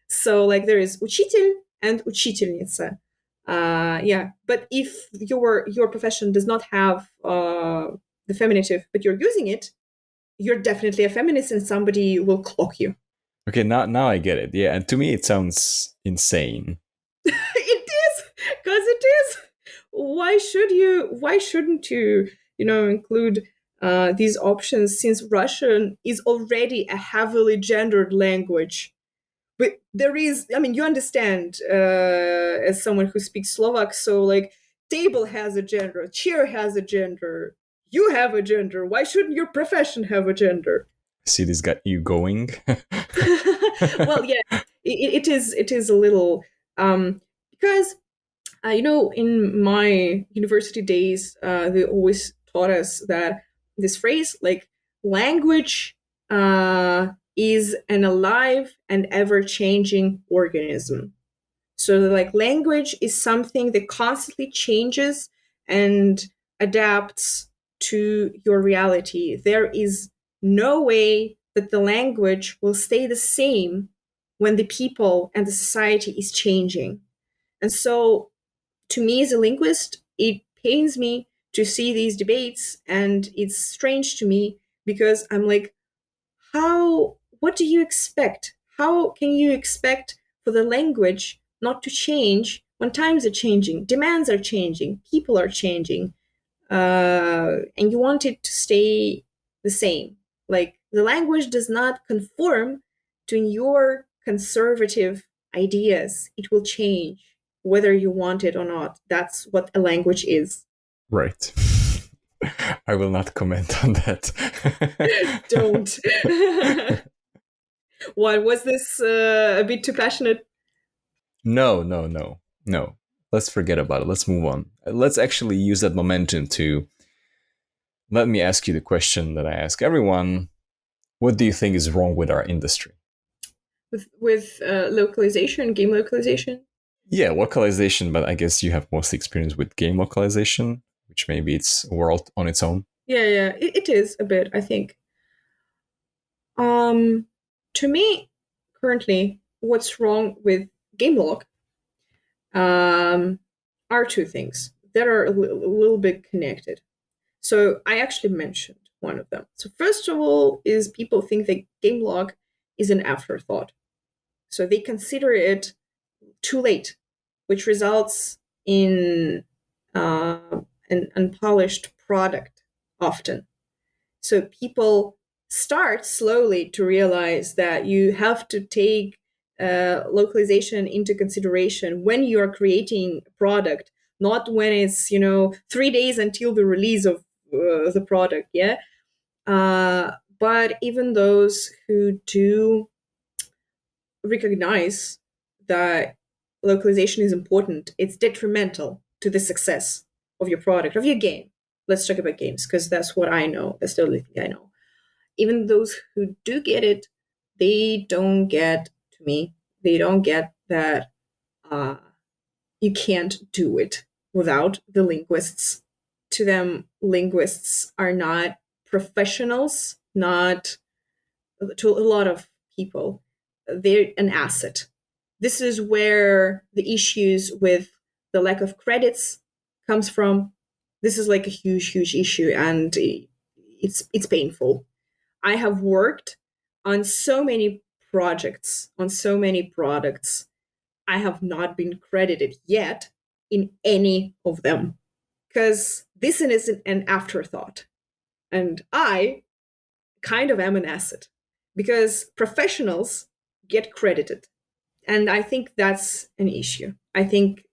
So, like, there is учитель and учительница. But if your profession does not have the feminative, but you're using it, you're definitely a feminist, and somebody will clock you. Okay, now I get it. Yeah, and to me it sounds insane. It is, because it is. Why shouldn't you include these options, since Russian is already a heavily gendered language? But there is, I mean, you understand, as someone who speaks Slovak, so, like, table has a gender, chair has a gender, you have a gender. Why shouldn't your profession have a gender? See, this got you going. Well, yeah, it is a little, because in my university days, they always taught us that this phrase, like, language is an alive and ever-changing organism. So, like, language is something that constantly changes and adapts to your reality. There is no way that the language will stay the same when the people and the society is changing. And so, to me as a linguist, it pains me to see these debates, and it's strange to me because I'm like, what do you expect? How can you expect for the language not to change when times are changing, demands are changing, people are changing, and you want it to stay the same? Like, the language does not conform to your conservative ideas. It will change whether you want it or not. That's what a language is. Right. I will not comment on that. Don't. What was this, a bit too passionate? No. Let's forget about it. Let's move on. Let's actually use that momentum to let me ask you the question that I ask everyone. What do you think is wrong with our industry? With localization, game localization? Yeah, localization, but I guess you have most experience with game localization, which maybe it's a world on its own. Yeah, it is a bit, I think. To me, currently, what's wrong with GameLog are two things that are a little bit connected. So I actually mentioned one of them. So first of all is people think that GameLog is an afterthought. So they consider it too late, which results in an unpolished product often. So people start slowly to realize that you have to take localization into consideration when you are creating a product, not when it's 3 days until the release of the product. Yeah. But even those who do recognize that localization is important, it's detrimental to the success of your product, of your game. Let's talk about games because that's what I know. That's the only thing I know. Even those who do get it, they don't get, to me, they don't get that uh, you can't do it without the linguists. To them, linguists are not professionals, not to a lot of people, they're an asset. This is where the issues with the lack of credits comes from. This is like a huge issue, and it's painful. I have worked on so many projects, on so many products. I have not been credited yet in any of them because this is an afterthought. And I kind of am an asset because professionals get credited. And I think that's an issue. I think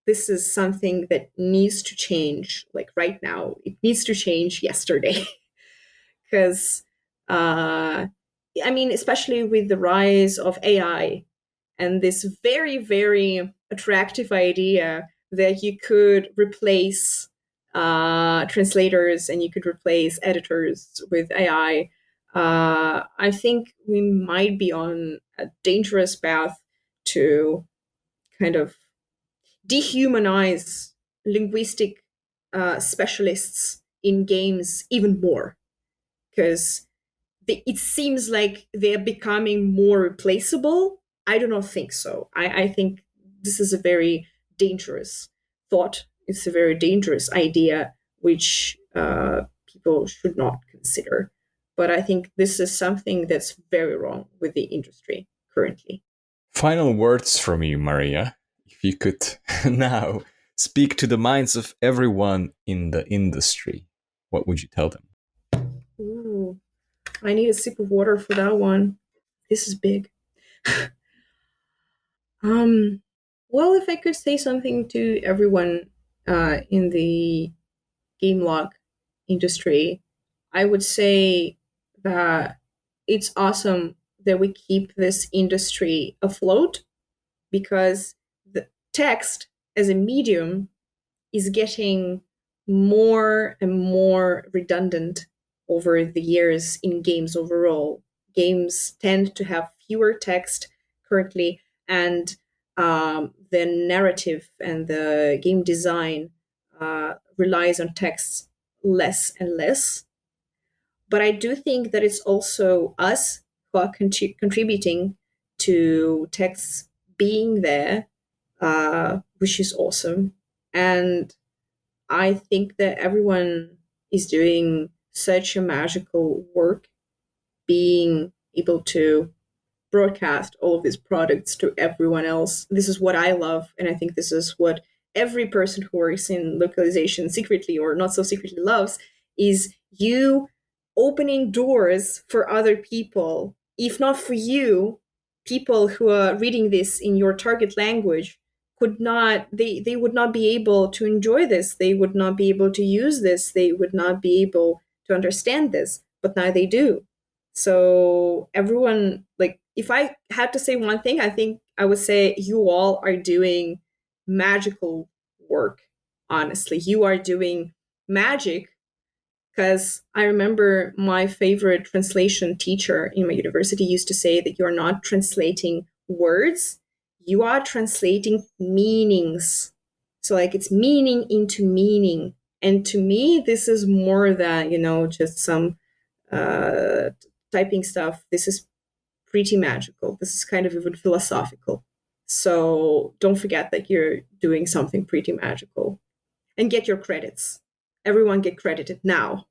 this is something that needs to change like right now. It needs to change yesterday because, I mean, especially with the rise of AI and this very, very attractive idea that you could replace translators and you could replace editors with AI. I think we might be on a dangerous path to kind of dehumanize linguistic specialists in games even more because it seems like they're becoming more replaceable. I do not think so. I think this is a very dangerous thought. It's a very dangerous idea, which people should not consider. But I think this is something that's very wrong with the industry currently. Final words from you, Maria. If you could now speak to the minds of everyone in the industry, what would you tell them? Ooh, I need a sip of water for that one. This is big. Um, well, if I could say something to everyone in the game log industry, I would say that it's awesome that we keep this industry afloat because the text as a medium is getting more and more redundant over the years in games overall. Games tend to have fewer text currently, and the narrative and the game design relies on text less and less. But I do think that it's also us who are contributing to text being there, which is awesome. And I think that everyone is doing such a magical work being able to broadcast all of these products to everyone else. This is what I love, and I think this is what every person who works in localization secretly or not so secretly loves is you opening doors for other people. If not for you, people who are reading this in your target language could not they would not be able to enjoy this, they would not be able to use this, they would not be able to understand this, but now they do. So everyone, like, if I had to say one thing, I think I would say you all are doing magical work. Honestly, you are doing magic because I remember my favorite translation teacher in my university used to say that you're not translating words, you are translating meanings. So, like, it's meaning into meaning. And to me, this is more than, just some uh, typing stuff. This is pretty magical. This is kind of even philosophical. So, don't forget that you're doing something pretty magical and get your credits. Everyone get credited now.